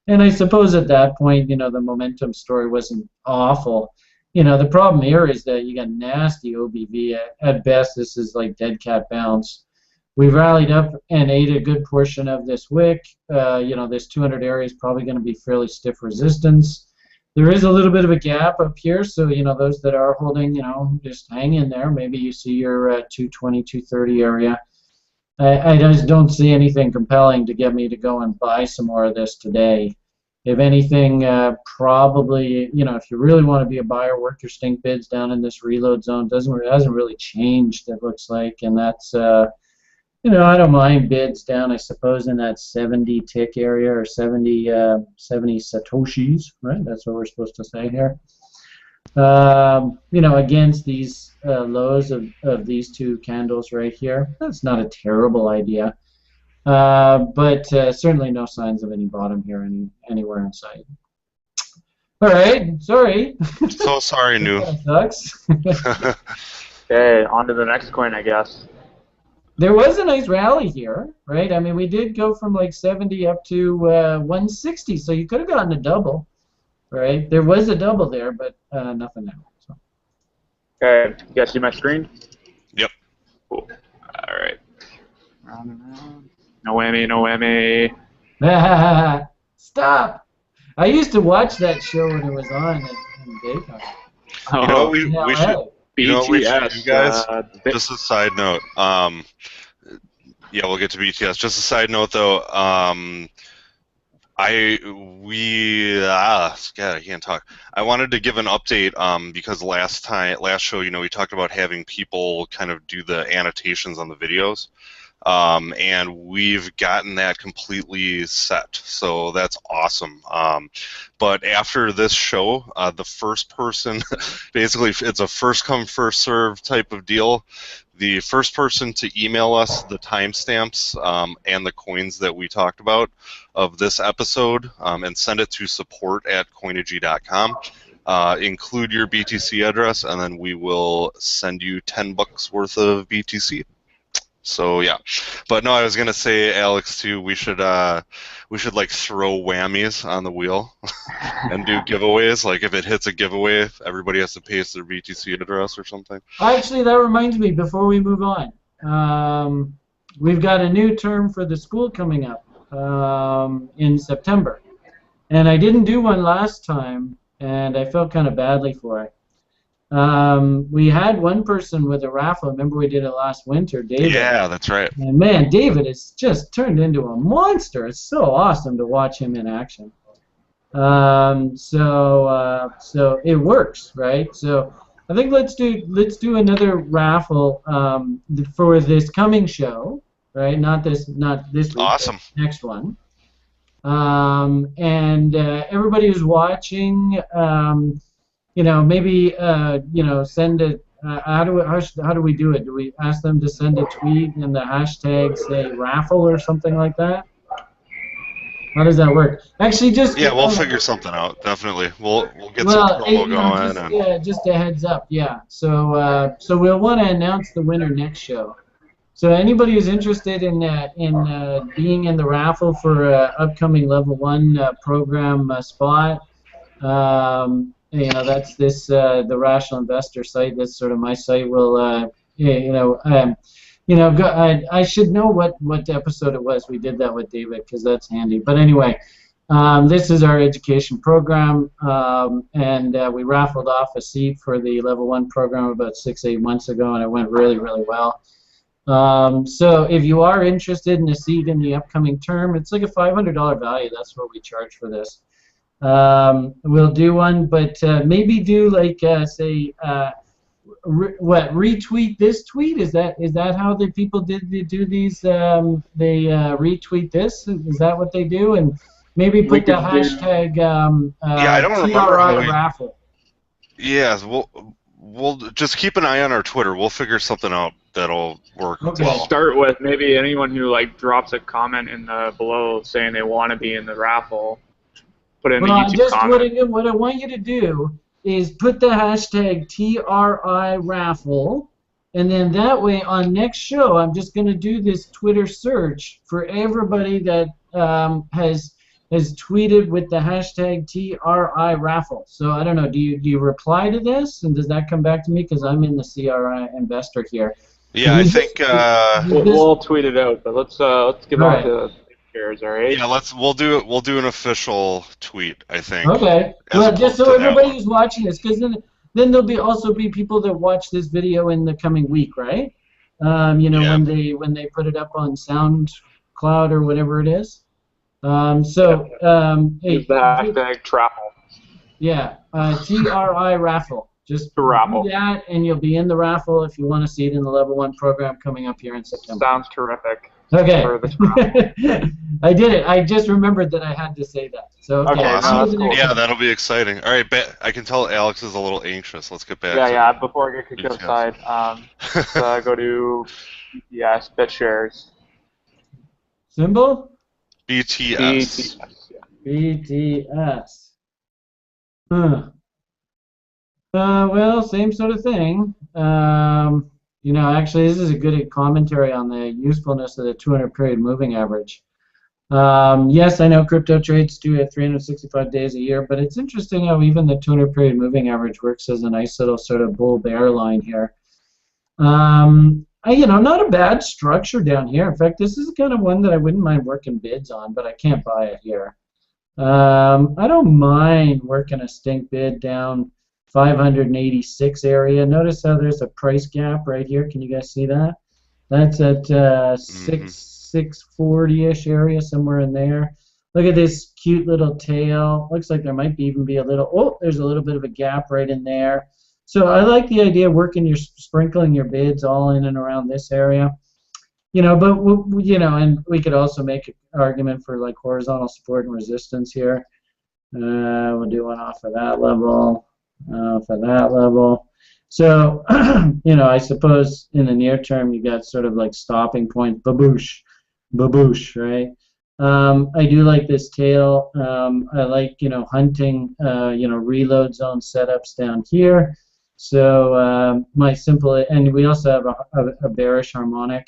And I suppose at that point, the momentum story wasn't awful. The problem here is that you got nasty OBV. At best, this is like dead cat bounce. We've rallied up and ate a good portion of this wick. This 200 area is probably going to be fairly stiff resistance. There is a little bit of a gap up here, so those that are holding, just hang in there. Maybe you see your 220, 230 area. I just don't see anything compelling to get me to go and buy some more of this today. If anything, probably, if you really want to be a buyer, work your stink bids down in this reload zone. Hasn't really changed, it looks like, and that's I don't mind bids down, I suppose, in that 70 tick area or 70 satoshis, right? That's what we're supposed to say here. Against these lows of these two candles right here, that's not a terrible idea. But certainly no signs of any bottom here anywhere in sight. All right, sorry. So sorry, New. That sucks. Okay, on to the next coin, I guess. There was a nice rally here, right? I mean, we did go from like 70 up to 160, so you could have gotten a double, right? There was a double there, but nothing now. So. Okay, you guys see my screen? Yep. Cool. All right. Round and round. No whammy, no whammy. Stop! I used to watch that show when it was on in daytime. We should. BTS, you guys, just a side note. Yeah, we'll get to BTS. Just a side note, though. God, I can't talk. I wanted to give an update because last show, we talked about having people kind of do the annotations on the videos. and we've gotten that completely set. So that's awesome. But after this show, the first person, basically, it's a first come, first serve type of deal. The first person to email us the timestamps and the coins that we talked about of this episode and send it to support@coinigy.com. Include your BTC address, and then we will send you $10 worth of BTC. So yeah, but no, I was gonna say, Alex, too. We should like throw whammies on the wheel and do giveaways. Like if it hits a giveaway, everybody has to paste their BTC address or something. Actually, that reminds me. Before we move on, we've got a new term for the school coming up in September, and I didn't do one last time, and I felt kind of badly for it. We had one person with a raffle. Remember we did it last winter, David? Yeah, that's right. And man, David has just turned into a monster. It's so awesome to watch him in action. So it works, right? So I think let's do another raffle for this coming show, right? Not this week. Awesome. Next one. And everybody who's watching. Maybe send it. How do we do it? Do we ask them to send a tweet and the hashtag say raffle or something like that? How does that work? Actually, we'll figure something out. Definitely, we'll get some promo going. Just a heads up. Yeah. So we'll want to announce the winner next show. So anybody who's interested in being in the raffle for upcoming level 1 program spot. That's the Rational Investor site. That's sort of my site. Will I should know what episode it was. We did that with David because that's handy. But anyway, this is our education program, and we raffled off a seat for the level 1 program about 6-8 months ago, and it went really, really well. So if you are interested in a seat in the upcoming term, it's like a $500 value. That's what we charge for this. We'll do one, but maybe do like retweet this tweet? Is that how the people do these? They retweet this. Is that what they do? And maybe put the hashtag I don't remember how raffle. Yeah, we'll just keep an eye on our Twitter. We'll figure something out that'll work. Okay. Well. Start with maybe anyone who drops a comment in the below saying they want to be in the raffle. Put in the YouTube comment. What I want you to do is put the hashtag TRIRAFFLE, and then that way on next show I'm just going to do this Twitter search for everybody that has tweeted with the hashtag TRIRAFFLE. So I don't know, do you reply to this, and does that come back to me because I'm in the CRI investor here? Yeah, I think we'll tweet it out, but let's get on to shares, all right? Yeah, we'll do an official tweet, I think. Okay. Well, just so everybody who's watching this, because then there'll also be people that watch this video in the coming week, right? When they put it up on SoundCloud or whatever it is. Use the hashtag TRIRAFFLE. Yeah, TRIRAFFLE. Just do that, and you'll be in the raffle if you want to see it in the level 1 program coming up here in September. Sounds terrific. Okay. I did it. I just remembered that I had to say that. So okay. Awesome. Yeah, that'll be exciting. All right, I can tell Alex is a little anxious. Let's get back. Yeah. Before I get kicked outside, let's go to BitShares. Symbol? BTS. BTS. Huh. Well, same sort of thing. Actually, this is a good commentary on the usefulness of the 200-period moving average. Yes, I know crypto trades do at 365 days a year, but it's interesting how even the 200-period moving average works as a nice little sort of bull-bear line here. Not a bad structure down here. In fact, this is kind of one that I wouldn't mind working bids on, but I can't buy it here. I don't mind working a stink bid down 586 area. Notice how there's a price gap right here. Can you guys see that? That's at 640-ish area, somewhere in there. Look at this cute little tail. Looks like there might even be a little, there's a little bit of a gap right in there. So I like the idea of sprinkling your bids all in and around this area. but and we could also make an argument for like horizontal support and resistance here. We'll do one off of that level, for that level. So, I suppose in the near term you got sort of like stopping point, baboosh, baboosh, right? I do like this tail. I like, hunting, reload zone setups down here. So my simple, and we also have a bearish harmonic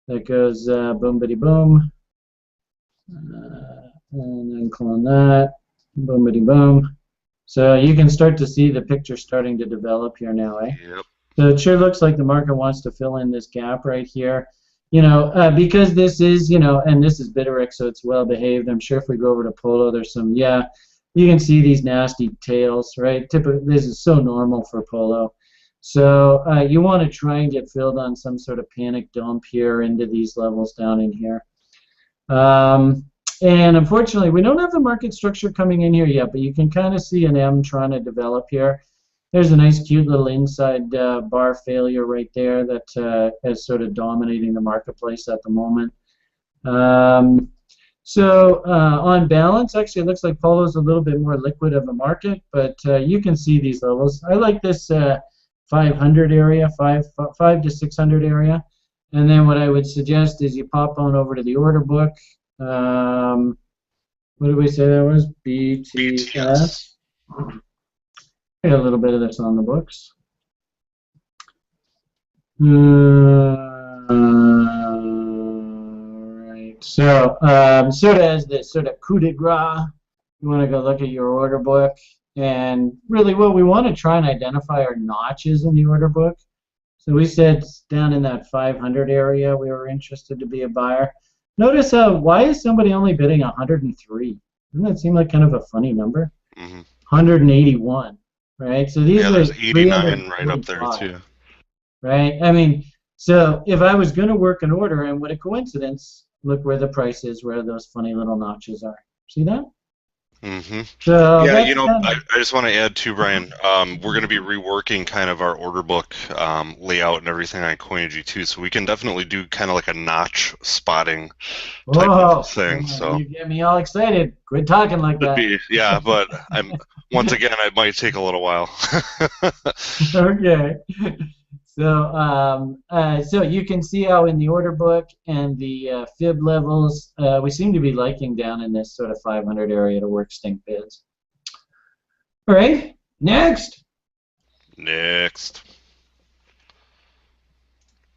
that goes boom, bitty boom, and then clone that, boom, bitty boom. So you can start to see the picture starting to develop here now, eh? Yep. So it sure looks like the market wants to fill in this gap right here. Because this is, and this is Bittrex, so it's well behaved. I'm sure if we go over to Polo, there's some, you can see these nasty tails, right? Typically, this is so normal for Polo. So you want to try and get filled on some sort of panic dump here into these levels down in here. And unfortunately, we don't have the market structure coming in here yet, but you can kind of see an M trying to develop here. There's a nice, cute little inside bar failure right there that is sort of dominating the marketplace at the moment. So on balance, actually, it looks like Polo's a little bit more liquid of a market, but you can see these levels. I like this 500 area, 5 to 600 area. And then what I would suggest is you pop on over to the order book. What did we say that was? BTS. Got a little bit of this on the books. Right. So sort of as the sort of coup de grace, you want to go look at your order book, and really what we want to try and identify are notches in the order book. So we said down in that 500 area we were interested to be a buyer. Notice why is somebody only bidding 103? Doesn't that seem like kind of a funny number? 181. Right, so these are there's 89 right up there too. Right, I mean, so if I was going to work an order, and what a coincidence, look where the price is, where those funny little notches are. See that? So yeah, I just want to add too, Brian. We're going to be reworking kind of our order book layout and everything on Coinigy too, so we can definitely do kind of like a notch spotting type of thing. So you get me all excited. Quit talking like that. Yeah, but once again, it might take a little while. Okay. So you can see how in the order book and the fib levels, we seem to be liking down in this sort of 500 area to work stink bids. All right, next.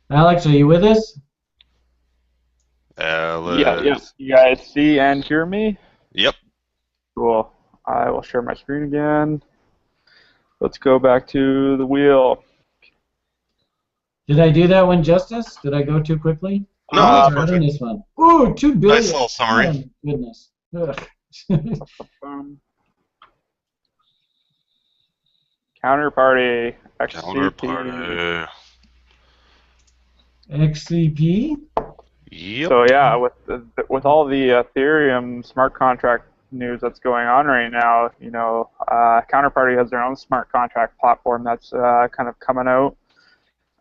Alex, are you with us? Alex. Yeah. You guys see and hear me? Yep. Cool. I will share my screen again. Let's go back to the wheel. Did I do that one justice? Did I go too quickly? No, that's perfect. This one. Ooh, 2 billion. Nice little summary. Oh, goodness. Counterparty. Counterparty. XCP? Yep. So yeah, with all the Ethereum smart contract news that's going on right now, Counterparty has their own smart contract platform that's kind of coming out.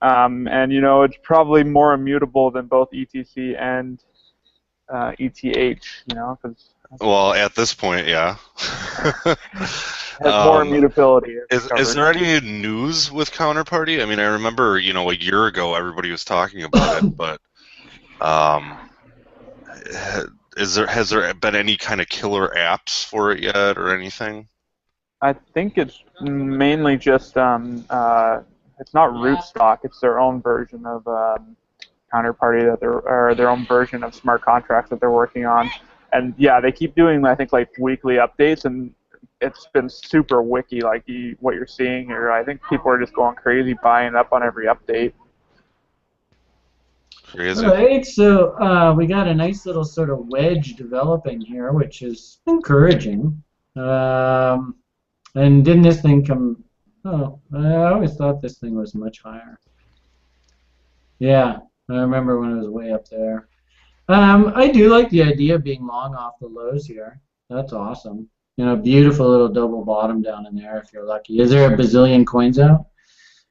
And it's probably more immutable than both ETC and ETH, because well, at this point, yeah. has more immutability. Is there any news with Counterparty? I mean, I remember, a year ago everybody was talking about it, but has there been any kind of killer apps for it yet or anything? I think it's mainly just it's not Rootstock. It's their own version of Counterparty or their own version of smart contracts that they're working on. And yeah, they keep doing, I think, like weekly updates, and it's been super wiki, like what you're seeing here. I think people are just going crazy buying up on every update. Crazy. All right, so we got a nice little sort of wedge developing here, which is encouraging. And didn't this thing come... Oh, I always thought this thing was much higher. Yeah, I remember when it was way up there. I do like the idea of being long off the lows here. That's awesome. Beautiful little double bottom down in there if you're lucky. Is there a bazillion coins out?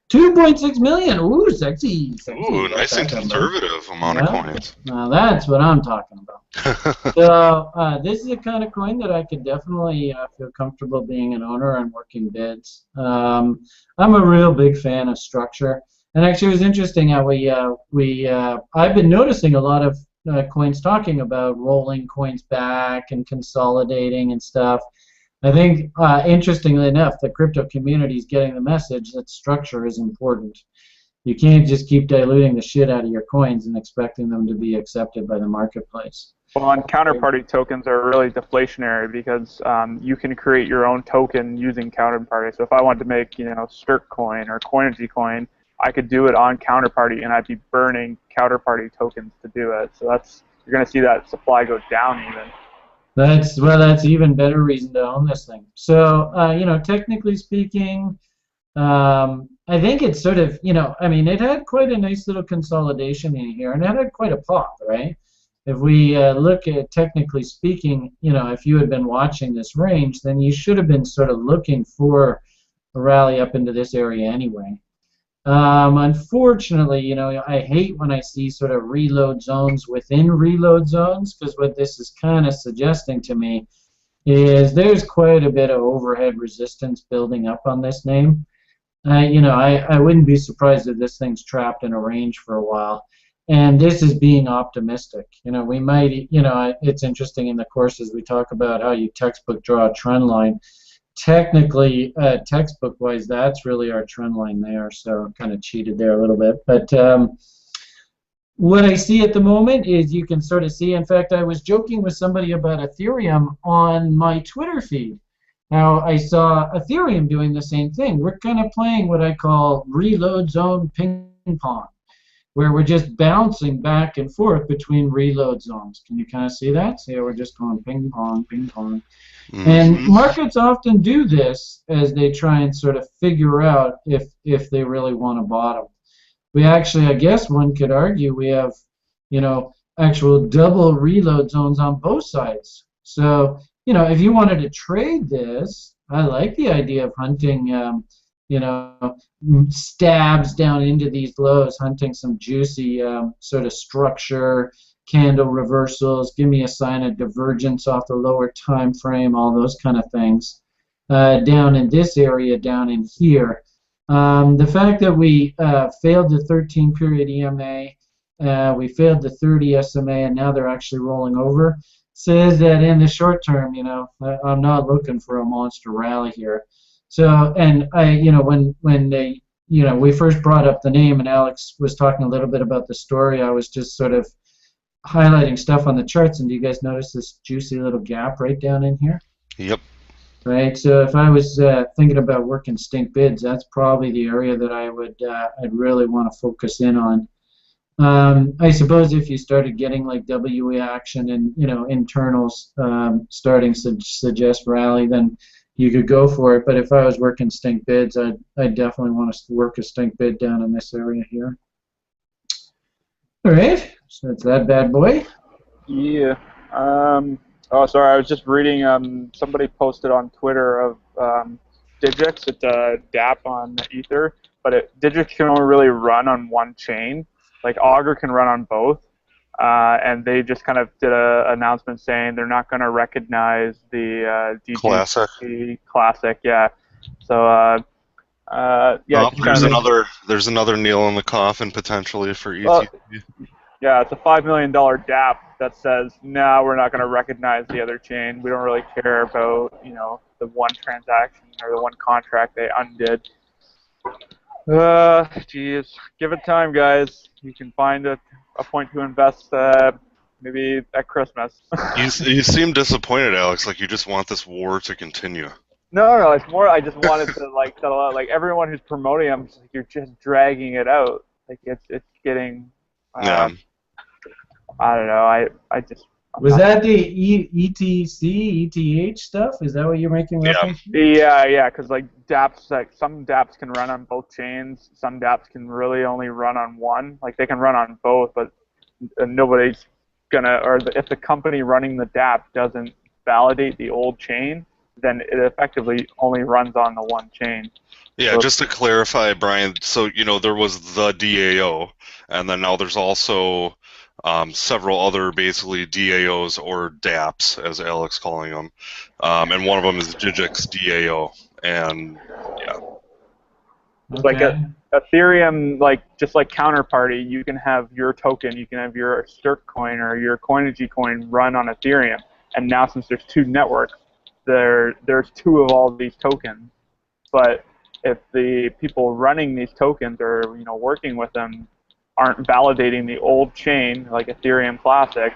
2.6 million. Ooh, sexy, sexy. Ooh, Like nice and that number. conservative amount of Yeah. coins. Now that's what I'm talking about. So this is the kind of coin that I could definitely feel comfortable being an owner and working bids. I'm a real big fan of structure, and actually it was interesting how I've been noticing a lot of coins talking about rolling coins back and consolidating and stuff. I think interestingly enough, the crypto community is getting the message that structure is important. You can't just keep diluting the shit out of your coins and expecting them to be accepted by the marketplace. Well, and counterparty tokens are really deflationary because you can create your own token using counterparty. So if I wanted to make, Sterk coin or Coinigy coin, I could do it on counterparty, and I'd be burning counterparty tokens to do it. So you're going to see that supply go down even. That's even better reason to own this thing. So technically speaking, I think it's sort of, it had quite a nice little consolidation in here, and it had quite a pop, right? If we look at technically speaking, if you had been watching this range, then you should have been sort of looking for a rally up into this area anyway. Unfortunately, I hate when I see sort of reload zones within reload zones, because what this is kind of suggesting to me is there's quite a bit of overhead resistance building up on this name. I wouldn't be surprised if this thing's trapped in a range for a while. And this is being optimistic. We might, it's interesting in the courses we talk about how you textbook draw a trend line. Technically, textbook-wise, that's really our trend line there. So kind of cheated there a little bit. But what I see at the moment is you can sort of see, in fact, I was joking with somebody about Ethereum on my Twitter feed. Now, I saw Ethereum doing the same thing. We're kind of playing what I call reload zone ping pong, where we're just bouncing back and forth between reload zones. Can you kind of see that? See how we're just going ping pong, ping pong. And markets often do this as they try and sort of figure out if they really want to bottom. We actually, I guess one could argue, we have, actual double reload zones on both sides. So, if you wanted to trade this, I like the idea of hunting, stabs down into these lows, hunting some juicy sort of structure, candle reversals, give me a sign of divergence off the lower time frame, all those kind of things. Down in this area, down in here. The fact that we failed the 13-period EMA, we failed the 30 SMA, and now they're actually rolling over, says that in the short term, I'm not looking for a monster rally here. So, and when they, we first brought up the name, and Alex was talking a little bit about the story, I was just sort of highlighting stuff on the charts, and do you guys notice this juicy little gap right down in here? Yep. Right. So if I was thinking about working stink bids, that's probably the area that I'd really want to focus in on. I suppose if you started getting like WE action and internals starting to suggest rally, then you could go for it. But if I was working stink bids, I'd definitely want to work a stink bid down in this area here. All right, so that's that bad boy. Yeah. Oh, sorry. I was just reading. Somebody posted on Twitter of Digix. It's a DApp on Ether, but Digix can only really run on one chain. Like Augur can run on both, and they just kind of did an announcement saying they're not going to recognize the DGC Classic. Yeah. So yeah. There's another nail in the coffin potentially for ETH. Yeah, it's a $5 million DApp that says, no, we're not going to recognize the other chain. We don't really care about, the one transaction or the one contract they undid. Geez, give it time, guys. You can find a point to invest maybe at Christmas. You seem disappointed, Alex. Like you just want this war to continue. No, it's more. I just wanted to settle out. Like everyone who's promoting them, like, you're just dragging it out. Like it's getting. Yeah. I don't know. I just. Was that the ETC, ETH stuff? Is that what you're making reference to? Yeah. Because like dApps, like some dApps can run on both chains. Some dApps can really only run on one. Like they can run on both, but nobody's gonna. Or if the company running the dApp doesn't validate the old chain, then it effectively only runs on the one chain. Yeah, So just to clarify, Brian, so there was the DAO, and then now there's also several other basically DAOs or DApps, as Alex calling them, and one of them is Digix DAO, and yeah. like Okay. Ethereum, just like Counterparty, you can have your token, you can have your Sterk coin or your Coinigy coin run on Ethereum, and now since there's two networks, there's two of all these tokens. But if the people running these tokens or working with them aren't validating the old chain like Ethereum Classic,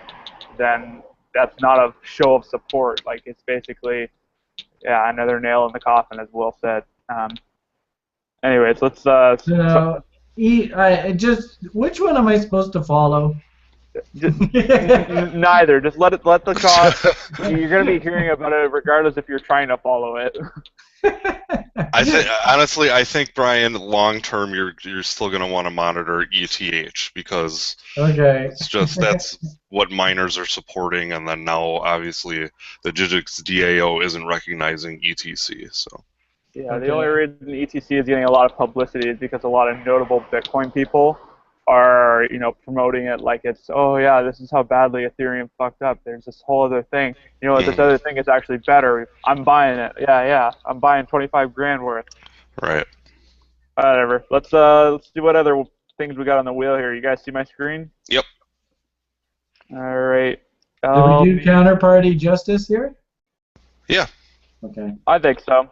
then that's not a show of support. Like it's basically another nail in the coffin, as Will said. Anyways, let's. So, which one am I supposed to follow? Neither. Just let the cost. You're gonna be hearing about it regardless if you're trying to follow it. Honestly, I think, Brian, long term, you're still going to want to monitor ETH because that's what miners are supporting, and then now obviously the Digix DAO isn't recognizing ETC. So. Yeah, the only reason ETC is getting a lot of publicity is because a lot of notable Bitcoin people are, promoting it like it's, oh yeah, this is how badly Ethereum fucked up. There's this whole other thing. This other thing is actually better. I'm buying it. Yeah, I'm buying 25 grand worth. Right. Whatever. Let's see what other things we got on the wheel here. You guys see my screen? Yep. All right. Do we do counterparty justice here? Yeah. Okay. I think so.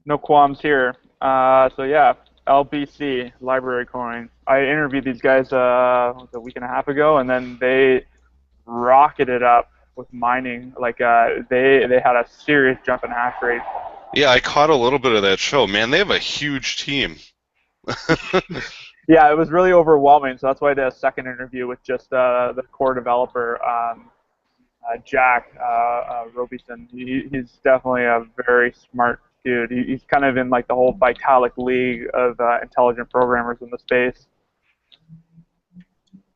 No qualms here. So yeah. LBC, Library Coin. I interviewed these guys a week and a half ago, and then they rocketed up with mining. Like they had a serious jump in hash rate. Yeah, I caught a little bit of that show. Man, they have a huge team. Yeah, it was really overwhelming. So that's why I did a second interview with just the core developer, Jack Robison. He's definitely a very smart dude. He's kind of in like the whole Vitalik league of intelligent programmers in the space.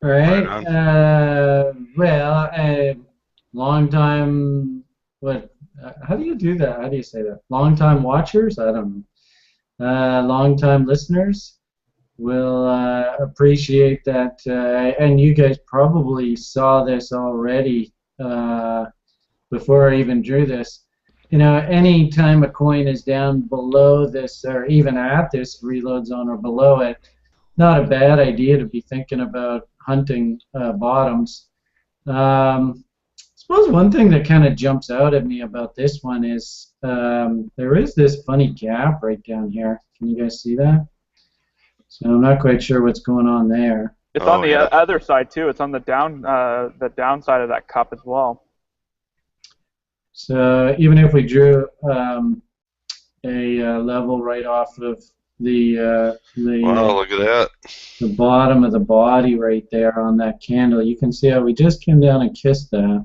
All right. Long time. What? How do you do that? How do you say that? Long time watchers? I don't know. Long time listeners will appreciate that, and you guys probably saw this already before I even drew this. Any time a coin is down below this, or even at this reload zone or below it, not a bad idea to be thinking about hunting bottoms. I suppose one thing that kind of jumps out at me about this one is there is this funny gap right down here. Can you guys see that? So I'm not quite sure what's going on there. It's on the other side too. It's on the downside of that cup as well. So even if we drew a level right off of the wow, look at that. The bottom of the body right there on that candle, you can see how we just came down and kissed that.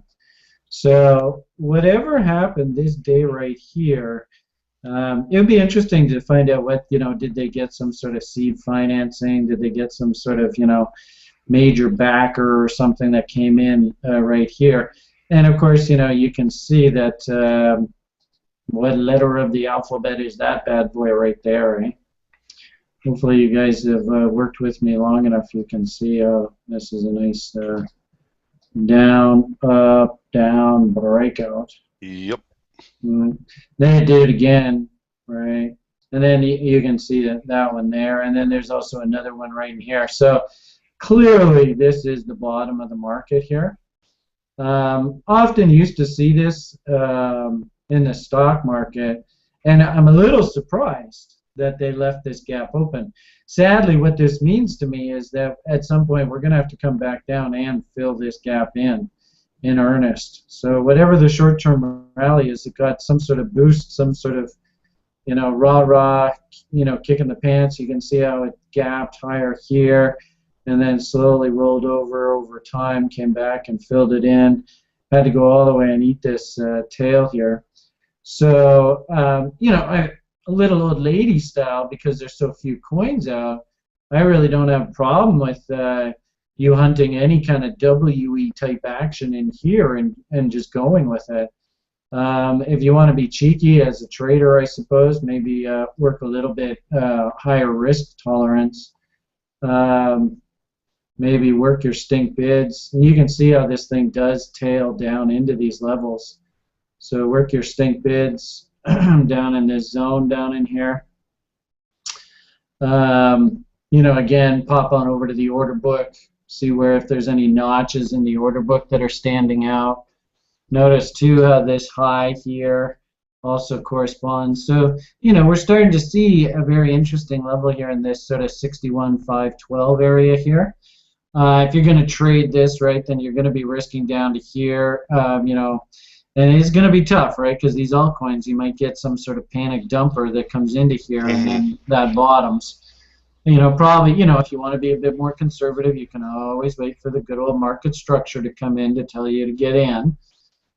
So whatever happened this day right here, it would be interesting to find out what, did they get some sort of seed financing? Did they get some sort of, major backer or something that came in right here? And of course, you can see that what letter of the alphabet is that bad boy right there, eh? Hopefully you guys have worked with me long enough you can see this is a nice down, up, down breakout. Yep. Then it did it again, right? And then you can see that one there, and then there's also another one right in here. So clearly this is the bottom of the market here. Often used to see this in the stock market, and I'm a little surprised that they left this gap open. Sadly, what this means to me is that at some point we're going to have to come back down and fill this gap in earnest. So whatever the short-term rally is, it got some sort of boost, some sort of, rah-rah, kick in the pants. You can see how it gapped higher here, and then slowly rolled over time, came back and filled it in. Had to go all the way and eat this tail here. So, a little old lady style, because there's so few coins out, I really don't have a problem with you hunting any kind of WE type action in here and just going with it. If you want to be cheeky as a trader, I suppose, maybe work a little bit higher risk tolerance. Um, Maybe work your stink bids. And you can see how this thing does tail down into these levels. So work your stink bids down in this zone down in here. You know, again, pop on over to the order book, see where if there's any notches in the order book that are standing out. Notice too how this high here also corresponds. So, you know, we're starting to see a very interesting level here in this sort of 61,512 area here. If you're going to trade this, right, then you're going to be risking down to here, you know, and it's going to be tough, right, because these altcoins, you might get some sort of panic dumper that comes into here and then that bottoms. You know, probably, you know, if you want to be a bit more conservative, you can always wait for the good old market structure to come in to tell you to get in.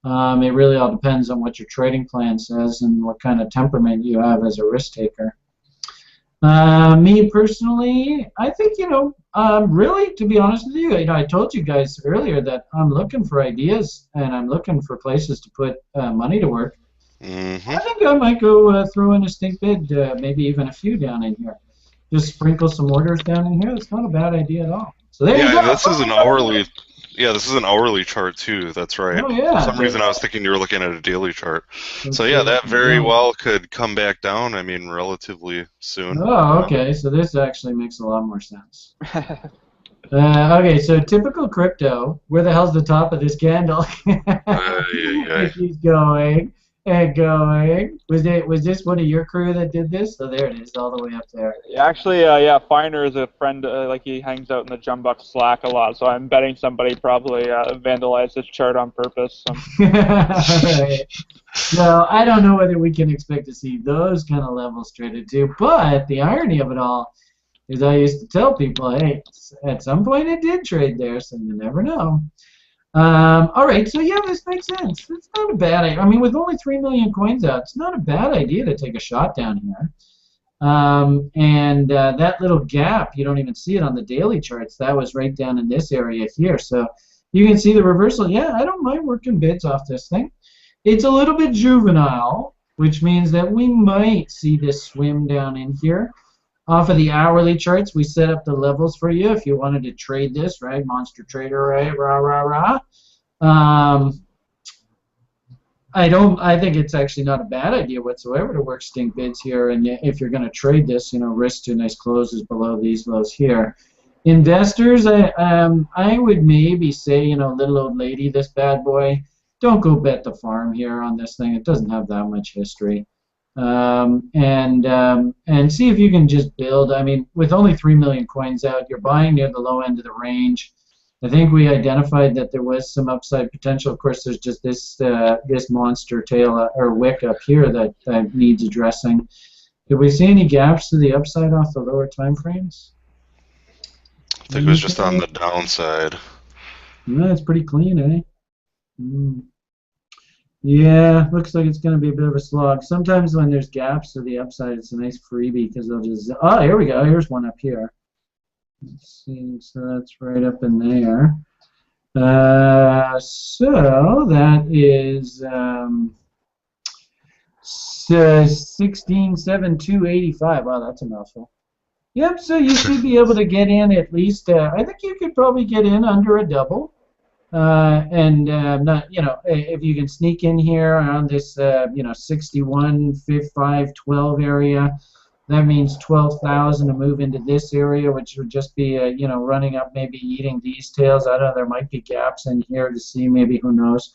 It really all depends on what your trading plan says and what kind of temperament you have as a risk taker. Me personally, I think, you know, really, to be honest with you, I told you guys earlier that I'm looking for ideas and I'm looking for places to put money to work. I think I might go throw in a stink bid, maybe even a few down in here. Just sprinkle some orders down in here. It's not a bad idea at all. So there you go. This is an hourly. Yeah, this is an hourly chart too. That's right. Oh, yeah. For some reason, I was thinking you were looking at a daily chart. So yeah, that very well could come back down. I mean, relatively soon. Oh, okay. So this actually makes a lot more sense. Okay, so typical crypto. Where the hell's the top of this candle? It keeps going and going. Was this one of your crew that did this? So there it is, all the way up there. Actually, yeah, Finer is a friend. Like he hangs out in the Jumbuck Slack a lot, so I'm betting somebody probably vandalized this chart on purpose. So. Right. So I don't know whether we can expect to see those kind of levels traded too. But the irony of it all is, I used to tell people, hey, at some point it did trade there, so you never know. All right, so yeah, this makes sense. It's not a bad idea. I mean, with only 3 million coins out, it's not a bad idea to take a shot down here. That little gap, you don't even see it on the daily charts. That was right down in this area here. So you can see the reversal. Yeah, I don't mind working bids off this thing. It's a little bit juvenile, which means that we might see this swim down in here. Off of the hourly charts, we set up the levels for you if you wanted to trade this, right? Monster trader, right? Rah, rah, rah. I think it's actually not a bad idea whatsoever to work stink bids here. And if you're going to trade this, you know, risk two nice closes below these lows here. Investors, I would maybe say, you know, little old lady, this bad boy, don't go bet the farm here on this thing. It doesn't have that much history. And see if you can just build. I mean, with only 3 million coins out, you're buying near the low end of the range. I think we identified that there was some upside potential. Of course, there's just this this monster tail or wick up here that needs addressing. Did we see any gaps to the upside off the lower time frames? I think it was just on the downside. No, it's pretty clean, eh? Yeah, looks like it's going to be a bit of a slog. Sometimes when there's gaps to the upside, it's a nice freebie because they'll just... Oh, here we go. Here's one up here. Let's see. So that's right up in there. So that is 16,7,285. Wow, that's a mouthful. Yep, so you should be able to get in at least... I think you could probably get in under a double. Not, you know, if you can sneak in here around this, you know, 61, 5, 12 area, that means 12,000 to move into this area, which would just be, you know, running up, maybe eating these tails. I don't know, there might be gaps in here to see, maybe, who knows.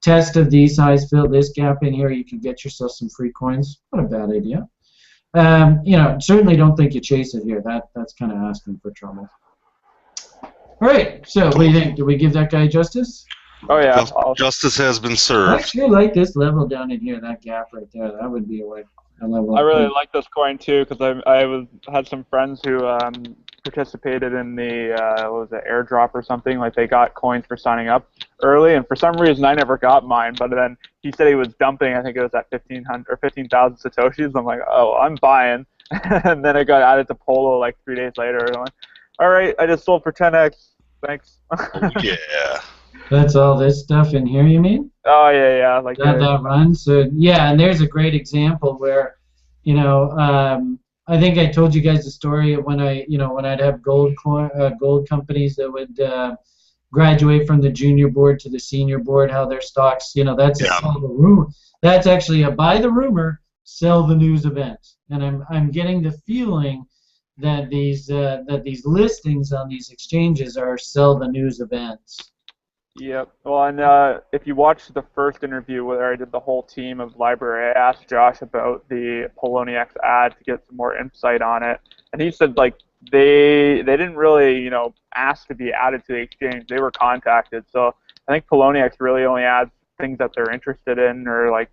Test of these highs, fill this gap in here, you can get yourself some free coins. Not a bad idea. You know, certainly don't think you chase it here. That's kind of asking for trouble. All right, so what do you think? Do we give that guy justice? Oh, yeah. Justice has been I served. actually like this level down in here, that gap right there. That would be a level. I really like this coin, too, because I had some friends who participated in the, what was it, airdrop or something. Like, they got coins for signing up early, and for some reason, I never got mine. But then he said he was dumping, I think it was at 1,500 or 15,000 Satoshis. I'm like, oh, I'm buying. And then it got added to Polo like 3 days later. And I'm like, all right, I just sold for 10x. Thanks. Oh, yeah. That's all this stuff in here, you mean? Oh yeah, like that run. So yeah, and there's a great example where, you know, I think I told you guys the story of when when I'd have gold companies that would graduate from the junior board to the senior board, how their stocks, that's a Yeah. sell the rumor. That's actually a buy the rumor, sell the news event. And I'm getting the feeling that these listings on these exchanges are sell the news events. Yep. Well, and if you watch the first interview where I did the whole team of library, I asked Josh about the Poloniex ad to get some more insight on it, and he said like they didn't really ask to be added to the exchange. They were contacted. So I think Poloniex really only adds things that they're interested in or like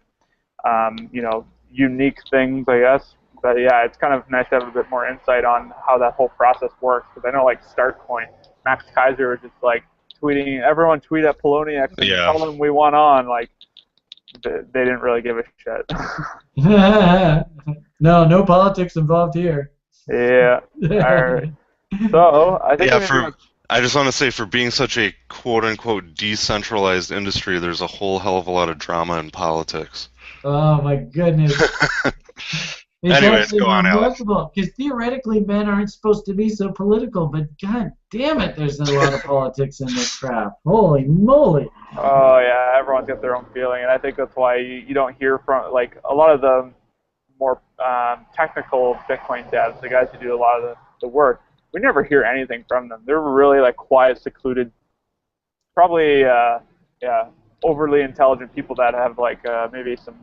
unique things, I guess. But yeah, it's kind of nice to have a bit more insight on how that whole process works because I know like Startcoin, Max Kaiser was just like tweeting, everyone tweet at Poloniex and tell them we want on. Like, they didn't really give a shit. No politics involved here. Yeah. All right. So I think I just want to say, for being such a quote-unquote decentralized industry, there's a whole hell of a lot of drama in politics. Oh my goodness. Anyways, go on, Alex. Because theoretically, men aren't supposed to be so political, but god damn it, there's a lot of politics in this crap. Holy moly! Oh yeah, everyone's got their own feeling, and I think that's why you don't hear from like a lot of the more technical Bitcoin devs, the guys who do a lot of the work. We never hear anything from them. They're really like quiet, secluded, probably overly intelligent people that have like maybe some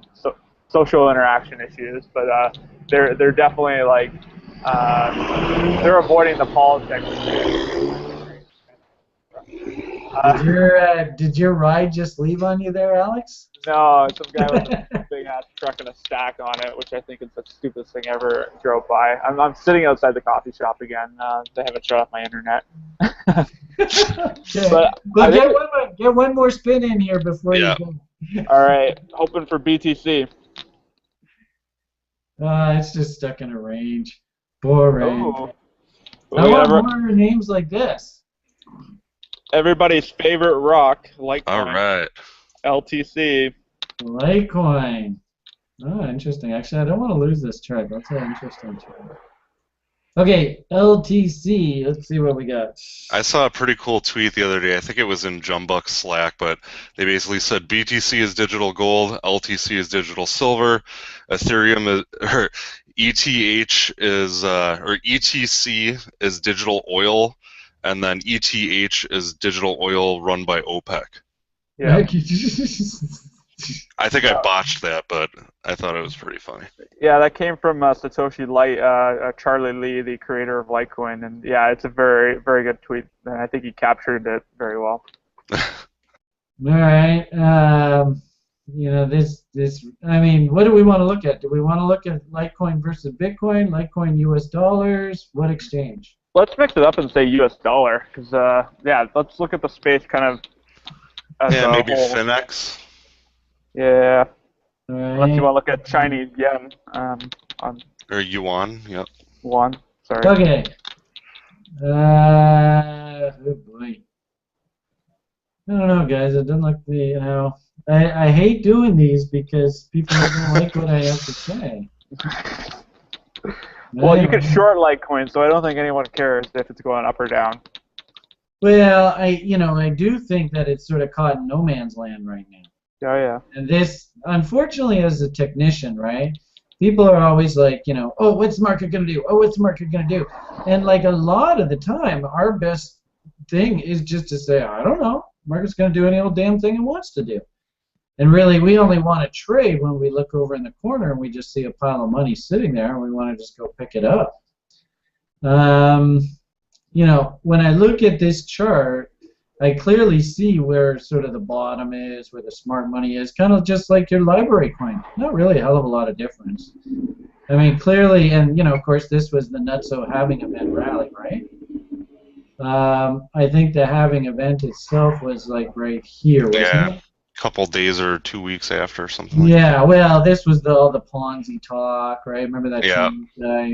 social interaction issues, but they're definitely like they're avoiding the politics. Did your ride just leave on you there, Alex? No, some guy with a big ass truck and a stack on it, which I think is the stupidest thing ever drove by. I'm sitting outside the coffee shop again. They haven't shut off my internet. Okay. But get one more spin in here before you go. All right, hoping for BTC. It's just stuck in a range. Boring. Oh. I want more names like this. Everybody's favorite rock, Litecoin. All right. LTC. Litecoin. Oh, interesting. Actually, I don't want to lose this chart. That's an interesting chart. Okay, LTC. Let's see what we got. I saw a pretty cool tweet the other day. I think it was in Jumbuck's Slack, but they basically said BTC is digital gold, LTC is digital silver, Ethereum is, or ETH is, or ETC is digital oil, and then ETH is digital oil run by OPEC. Yeah. I think I botched that, but I thought it was pretty funny. Yeah, that came from Satoshi Charlie Lee, the creator of Litecoin, and yeah, it's a very, very good tweet, and I think he captured it very well. All right. I mean, what do we want to look at? Do we want to look at Litecoin versus Bitcoin, Litecoin US dollars, what exchange? Let's mix it up and say US dollar, because, yeah, let's look at the space kind of as a maybe whole. Finex. Yeah. Right. Unless you want to look at Chinese yen Or yuan, yep. One. Sorry. Okay. Oh boy. I don't know, guys. It doesn't look I hate doing these because people don't like what I have to say. Well, you can short Litecoin, so I don't think anyone cares if it's going up or down. Well, I do think that it's sort of caught in no man's land right now. Oh, yeah. And this, unfortunately, as a technician, right, people are always like, oh, what's the market going to do? Oh, what's the market going to do? And like a lot of the time, our best thing is just to say, I don't know. Market's going to do any old damn thing it wants to do. And really, we only want to trade when we look over in the corner and we just see a pile of money sitting there and we want to just go pick it up. When I look at this chart, I clearly see where sort of the bottom is, where the smart money is, kind of just like your library coin. Not really a hell of a lot of difference. I mean, clearly, and of course, this was the Nutso halving event rally, right? I think the halving event itself was like right here, wasn't it? A couple days or 2 weeks after or something. Yeah, well, this was all the Ponzi talk, right? Remember that Yeah.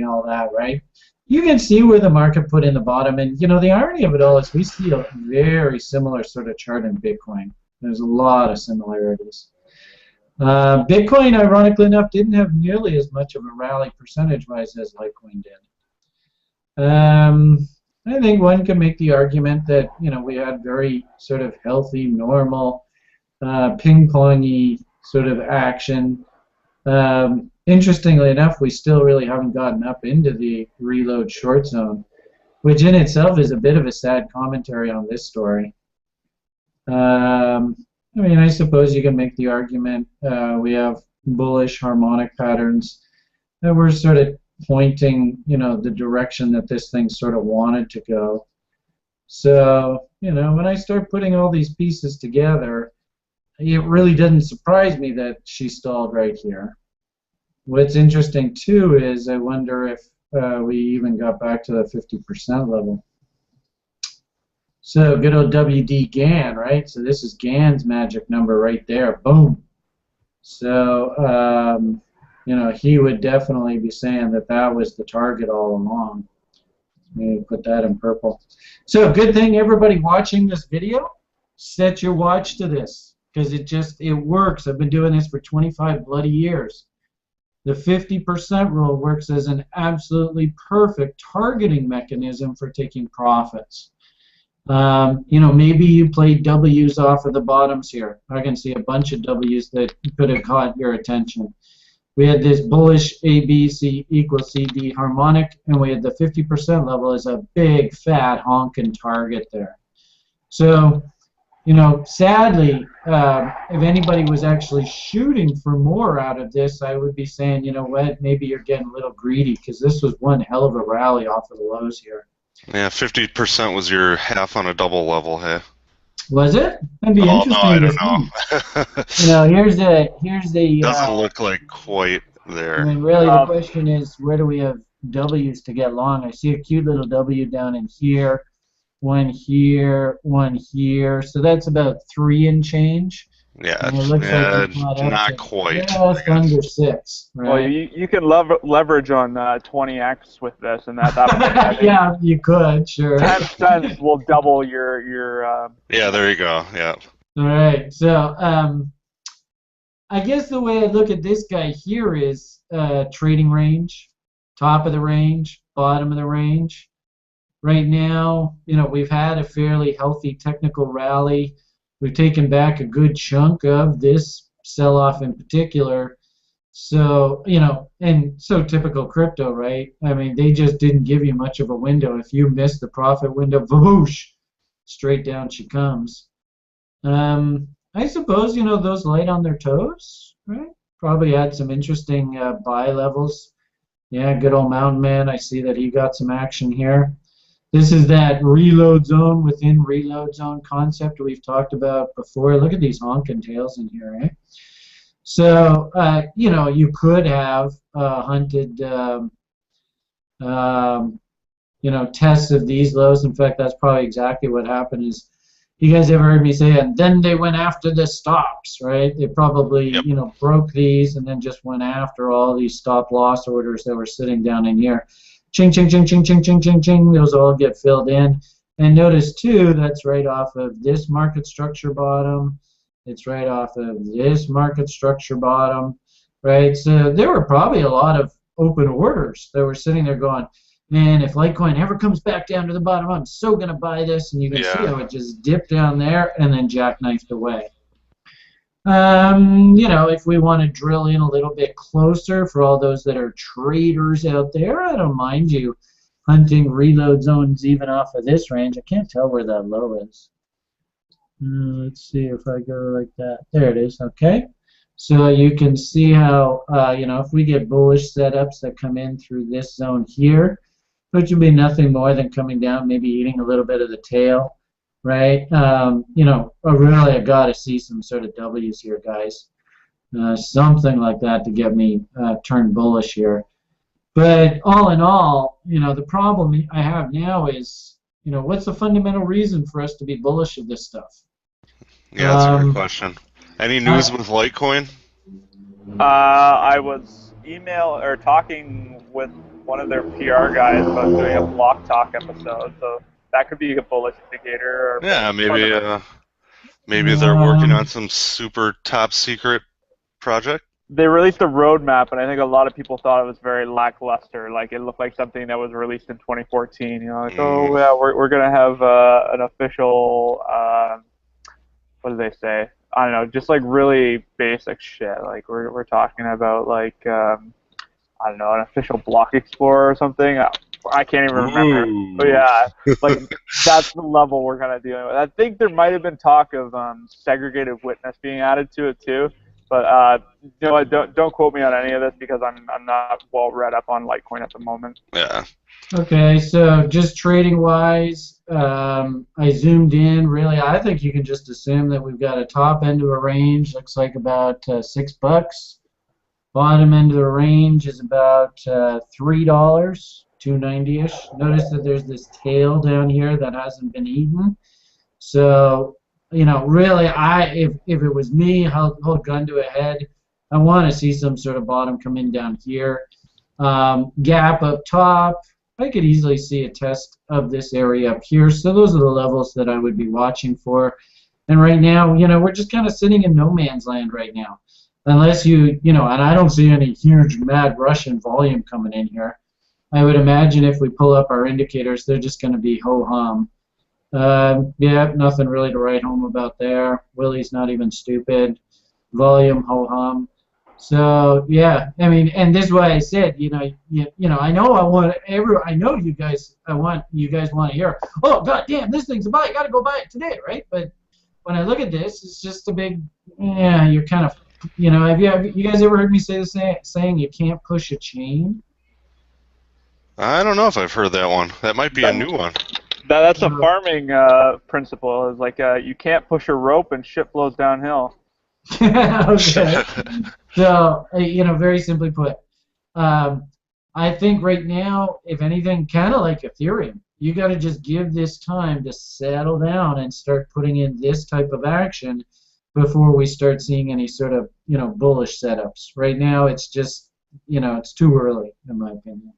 all that, right? You can see where the market put in the bottom, and the irony of it all is we see a very similar sort of chart in Bitcoin. There's a lot of similarities. Bitcoin, ironically enough, didn't have nearly as much of a rally percentage-wise as Litecoin did. I think one can make the argument that we had very sort of healthy, normal, ping-pongy sort of action. Interestingly enough, we still really haven't gotten up into the reload short zone, which in itself is a bit of a sad commentary on this story. I mean, I suppose you can make the argument we have bullish harmonic patterns that were sort of pointing, the direction that this thing sort of wanted to go. So, when I start putting all these pieces together, it really doesn't surprise me that she stalled right here. What's interesting too is I wonder if we even got back to the 50% level. So good old WD Gann, right? So this is Gann's magic number right there. Boom. So, he would definitely be saying that that was the target all along. Maybe put that in purple. So good thing everybody watching this video, set your watch to this because it works. I've been doing this for 25 bloody years. The 50% rule works as an absolutely perfect targeting mechanism for taking profits. Maybe you played W's off of the bottoms here. I can see a bunch of W's that could have caught your attention. We had this bullish ABC equals CD harmonic, and we had the 50% level as a big, fat, honking target there. So, sadly, if anybody was actually shooting for more out of this, I would be saying, you know what, maybe you're getting a little greedy because this was one hell of a rally off of the lows here. Yeah, 50% was your half on a double level, hey? Was it? That'd be interesting. No, I don't know. Here's the. Doesn't look like quite there. I mean, really, the question is, where do we have W's to get long? I see a cute little W down in here, one here, one here. So that's about 3 and change. Yeah, and it looks like not quite. Just under 6. Right? Well, you can leverage on 20x with this, and that yeah, you could, sure. 10 cents will double your. Yeah, there you go. Yeah. All right, so I guess the way I look at this guy here is trading range, top of the range, bottom of the range. Right now, we've had a fairly healthy technical rally. We've taken back a good chunk of this sell-off in particular. So, and so typical crypto, right? I mean, they just didn't give you much of a window. If you missed the profit window, voosh, straight down she comes. I suppose, those light on their toes, right? Probably had some interesting buy levels. Yeah, good old Mountain Man. I see that he got some action here. This is that reload zone within reload zone concept we've talked about before. Look at these honking tails in here, eh? So, you could have hunted, tests of these lows. In fact, that's probably exactly what happened. Is you guys ever heard me say, and then they went after the stops, right? They probably, broke these and then just went after all these stop loss orders that were sitting down in here. Ching, ching, ching, ching, ching, ching, ching, ching. Those all get filled in. And notice, too, that's right off of this market structure bottom. It's right off of this market structure bottom, right? So there were probably a lot of open orders that were sitting there going, man, if Litecoin ever comes back down to the bottom, I'm so going to buy this. And you can see how it just dipped down there and then jackknifed away. If we want to drill in a little bit closer for all those that are traders out there, I don't mind you hunting reload zones even off of this range. I can't tell where that low is. Let's see if I go like that. There it is. Okay. So you can see how, if we get bullish setups that come in through this zone here, which would be nothing more than coming down, maybe eating a little bit of the tail. Right? Really, I got to see some sort of W's here, guys. Something like that to get me turned bullish here. But all in all, the problem I have now is, what's the fundamental reason for us to be bullish of this stuff? Yeah, that's a good question. Any news with Litecoin? I was talking with one of their PR guys about doing a block talk episode, so that could be a bullish indicator. Or yeah, Maybe they're working on some super top secret project? They released a roadmap, and I think a lot of people thought it was very lackluster. Like it looked like something that was released in 2014. You know, like oh yeah, we're gonna have an official. What do they say? I don't know, just like really basic shit. Like we're talking about like I don't know, an official block explorer or something. I can't even remember. But yeah, like that's the level we're kind of dealing with. I think there might have been talk of segregated witness being added to it too. But you know what? Don't quote me on any of this because I'm not well read up on Litecoin at the moment. Yeah. Okay, so just trading wise, I zoomed in. Really, I think you can just assume that we've got a top end of a range. Looks like about $6. Bottom end of the range is about $3, 290-ish. Notice that there's this tail down here that hasn't been eaten. So, you know, really, if it was me, hold gun to a head. I want to see some sort of bottom come in down here. Gap up top. I could easily see a test of this area up here. So those are the levels that I would be watching for. And right now, you know, we're just kind of sitting in no man's land right now. Unless you know, and I don't see any huge mad Russian volume coming in here. I would imagine if we pull up our indicators, they're just going to be ho-hum. Yeah, nothing really to write home about there. Willie's not even stupid. Volume ho-hum. So yeah, I mean, and this is why I said, you know, I know you guys want to hear, oh god damn, this thing's a buy, gotta go buy it today, right? But when I look at this, it's just a big, yeah, you're kind of, you know, have you guys ever heard me say the saying you can't push a chain? I don't know if I've heard that one. That might be a new one. That's a farming principle. Is like you can't push a rope and shit flows downhill. Okay. So, you know, very simply put, I think right now, if anything, kind of like Ethereum, you got to just give this time to settle down and start putting in this type of action before we start seeing any sort of, you know, bullish setups. Right now, it's just, you know, it's too early, in my opinion.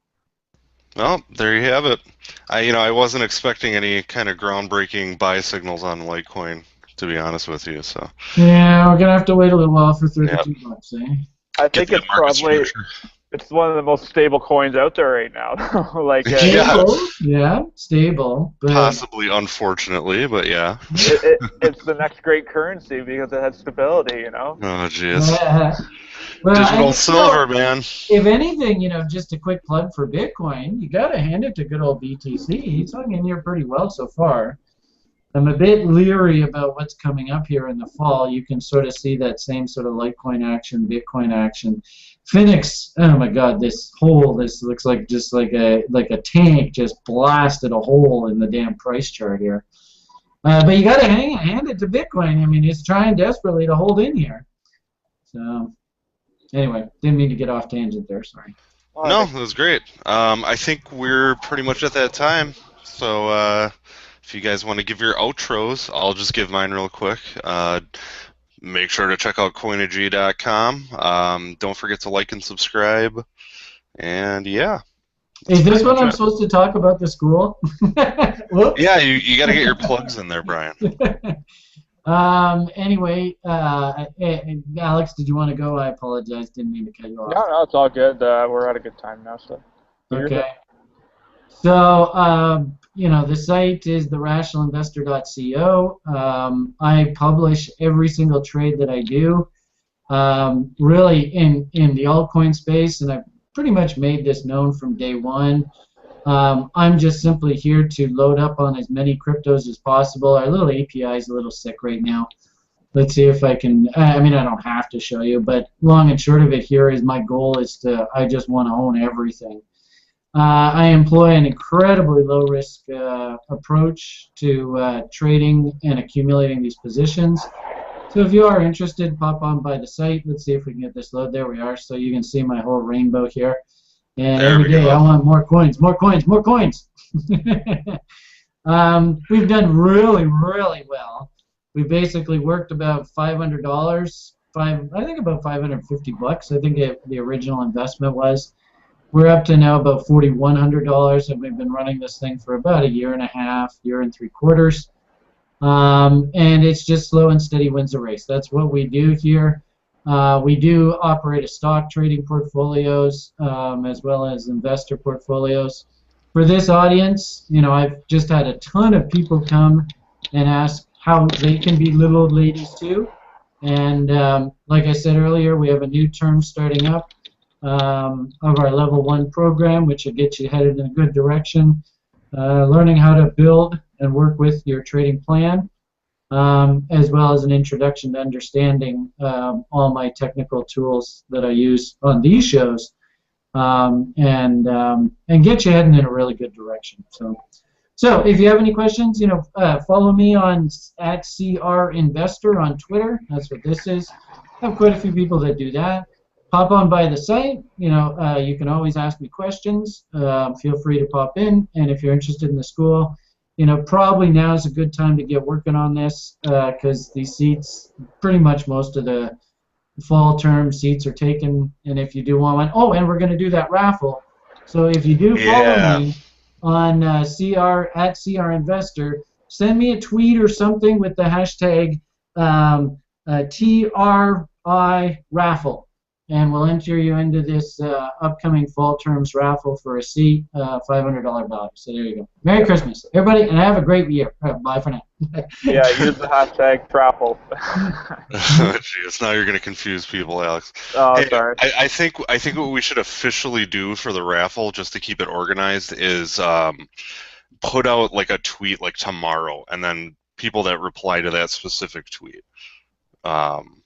Well, there you have it. I wasn't expecting any kind of groundbreaking buy signals on Litecoin, to be honest with you. So yeah, we're gonna have to wait a little while for $32, eh? I think it's probably it's one of the most stable coins out there right now. Like stable, yeah, stable, but possibly, unfortunately, but yeah. It's the next great currency because it has stability, you know. Oh jeez. Yeah. Well, digital silver, man. If anything, you know, just a quick plug for Bitcoin, you gotta hand it to good old BTC. He's hung in here pretty well so far. I'm a bit leery about what's coming up here in the fall. You can sort of see that same sort of Litecoin action, Bitcoin action. Phoenix, oh my God, this looks like just like a tank just blasted a hole in the damn price chart here. But you got to hand it to Bitcoin. I mean, it's trying desperately to hold in here. So anyway, didn't mean to get off tangent there. Sorry. No, that was great. I think we're pretty much at that time. So if you guys want to give your outros, I'll just give mine real quick. Make sure to check out Coinigy.com. Don't forget to like and subscribe. And yeah. Is this what I'm supposed to talk about the school? Yeah, you got to get your plugs in there, Brian. Anyway, Alex, did you want to go? I apologize. Didn't mean to cut you off. No, it's all good. We're at a good time now, so. Okay. So, you know, the site is therationalinvestor.co. I publish every single trade that I do, really in the altcoin space, and I've pretty much made this known from day one. I'm just simply here to load up on as many cryptos as possible. Our little API is a little sick right now. Let's see if I can, I mean, I don't have to show you, but long and short of it here is my goal is I just want to own everything. I employ an incredibly low-risk approach to trading and accumulating these positions. So if you are interested, pop on by the site. Let's see if we can get this load. There we are. So you can see my whole rainbow here. And every day I want more coins, more coins, more coins. We've done really, really well. We basically worked about $500, I think about $550. I think the original investment was. We're up to now about $4,100, and we've been running this thing for about a year and a half, year and 3/4. And it's just slow and steady wins the race. That's what we do here. We do operate a stock trading portfolios as well as investor portfolios. For this audience, I've just had a ton of people come and ask how they can be little old ladies too. And like I said earlier, we have a new term starting up of our level 1 program, which will get you headed in a good direction. Learning how to build and work with your trading plan, as well as an introduction to understanding all my technical tools that I use on these shows, and get you heading in a really good direction. So if you have any questions, follow me on @CRInvestor on Twitter. That's what this is. I have quite a few people that do that. Pop on by the site. You can always ask me questions. Feel free to pop in. And if you're interested in the school, probably now is a good time to get working on this because these seats, pretty much most of the fall term seats are taken. And if you do want one, oh, and we're going to do that raffle. So if you do follow me on @CRInvestor, send me a tweet or something with the hashtag TRIRAFFLE. And we'll enter you into this upcoming fall terms raffle for a seat, $500 value. So there you go. Merry Christmas, everybody, and have a great year. Bye for now. Yeah, use the hashtag TRIRAFFLE. Jeez, now you're going to confuse people, Alex. Oh, hey, sorry. I think what we should officially do for the raffle, just to keep it organized, is put out like a tweet like tomorrow, and then people that reply to that specific tweet. I'm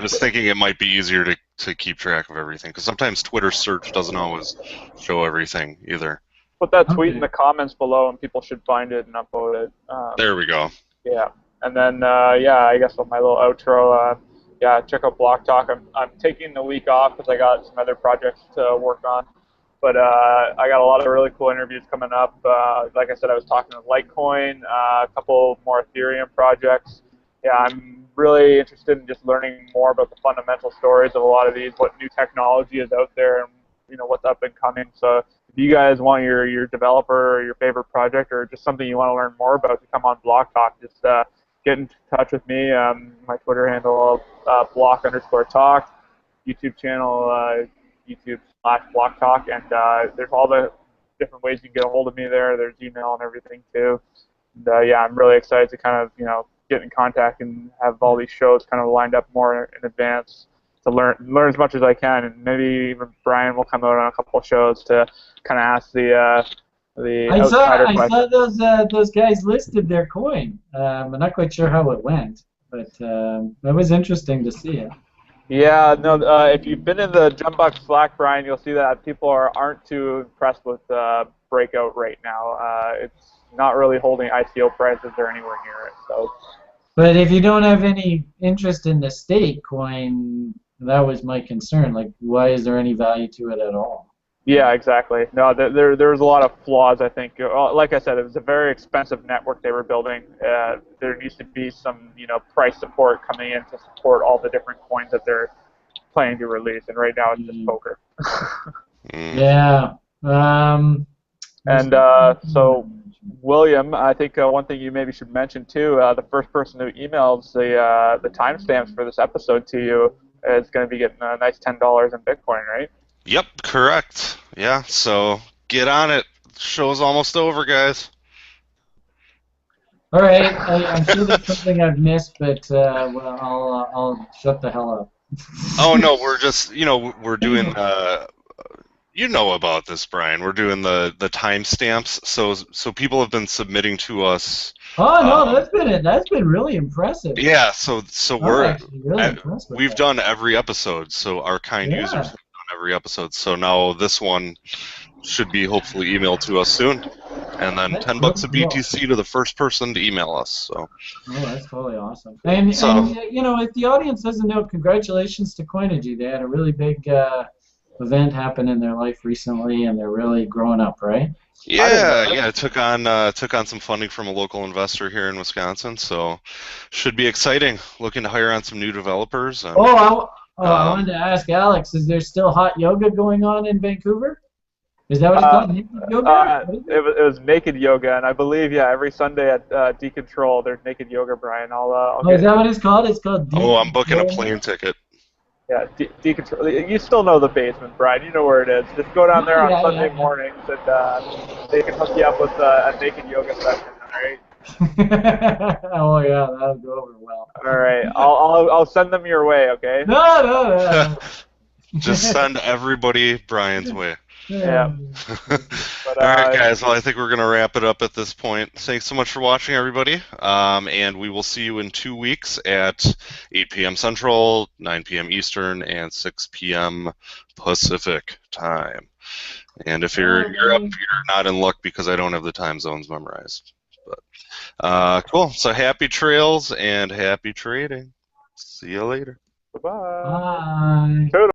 just thinking it might be easier to keep track of everything, because sometimes Twitter search doesn't always show everything either. Put that tweet in the comments below, and people should find it and upload it. There we go. Yeah, and then I guess on my little outro, check out Block Talk. I'm taking the week off because I got some other projects to work on, but I got a lot of really cool interviews coming up. Like I said, I was talking with Litecoin, a couple more Ethereum projects. Yeah, I'm really interested in just learning more about the fundamental stories of a lot of these, what new technology is out there, and what's up and coming. So if you guys want your developer or your favorite project or just something you want to learn more about to come on Block Talk, just get in touch with me. My Twitter handle, block_talk, YouTube channel, YouTube/Block Talk, and there's all the different ways you can get a hold of me there. There's email and everything too. And I'm really excited to kind of get in contact and have all these shows kind of lined up more in advance to learn as much as I can, and maybe even Brian will come out on a couple of shows to kind of ask the outsider question. I saw those guys listed their coin. I'm not quite sure how it went, but that was interesting to see it. Yeah, no. If you've been in the Jumbuck Slack, Brian, you'll see that people aren't too impressed with Breakout right now. It's not really holding ICO prices or anywhere near it. So. But if you don't have any interest in the state coin, that was my concern. Like, why is there any value to it at all? Yeah, exactly. No, there's a lot of flaws, I think. Like I said, it was a very expensive network they were building. There needs to be some, price support coming in to support all the different coins that they're planning to release. And right now, it's just poker. Yeah. So, William, I think one thing you maybe should mention too, the first person who emails the timestamps for this episode to you is going to be getting a nice $10 in Bitcoin, right? Yep, correct. Yeah, so get on it. Show's almost over, guys. All right, I'm sure there's something I've missed, but I'll shut the hell up. Oh no, we're just we're doing about this, Brian. We're doing the timestamps, so people have been submitting to us. Oh no, that's been really impressive. Yeah, so we're really impressed with we've that. done every episode, so our kind users have done every episode. So now this one should be hopefully emailed to us soon, and then $10 a BTC to the first person to email us. So. Oh, that's totally awesome. And if the audience doesn't know, congratulations to Coinigy. They had a really big event happen in their life recently, and they're really growing up, right? Yeah. Took on some funding from a local investor here in Wisconsin, so should be exciting. Looking to hire on some new developers. And, I wanted to ask Alex: is there still hot yoga going on in Vancouver? Is that what it's called? Naked yoga? It was naked yoga, and I believe every Sunday at Decontrol there's naked yoga, Brian. I'll Oh, is that what it's called? It's called Oh, I'm naked booking a yoga? plane ticket. Yeah, Decontrol. You still know the basement, Brian. You know where it is. Just go down Oh, there on yeah, Sunday yeah, mornings, and they can hook you up with a naked yoga session. All right. yeah. Oh, yeah, that'll go over well. All right. I'll send them your way. Okay. No, no, Just no. send everybody Brian's way. Yeah. But All right, guys. Well, I think we're going to wrap it up at this point. Thanks so much for watching, everybody. And we will see you in 2 weeks at 8 p.m. Central, 9 p.m. Eastern, and 6 p.m. Pacific time. And if you're Europe, you're not in luck because I don't have the time zones memorized. But cool. So happy trails and happy trading. See you later. bye. Bye. Toodles.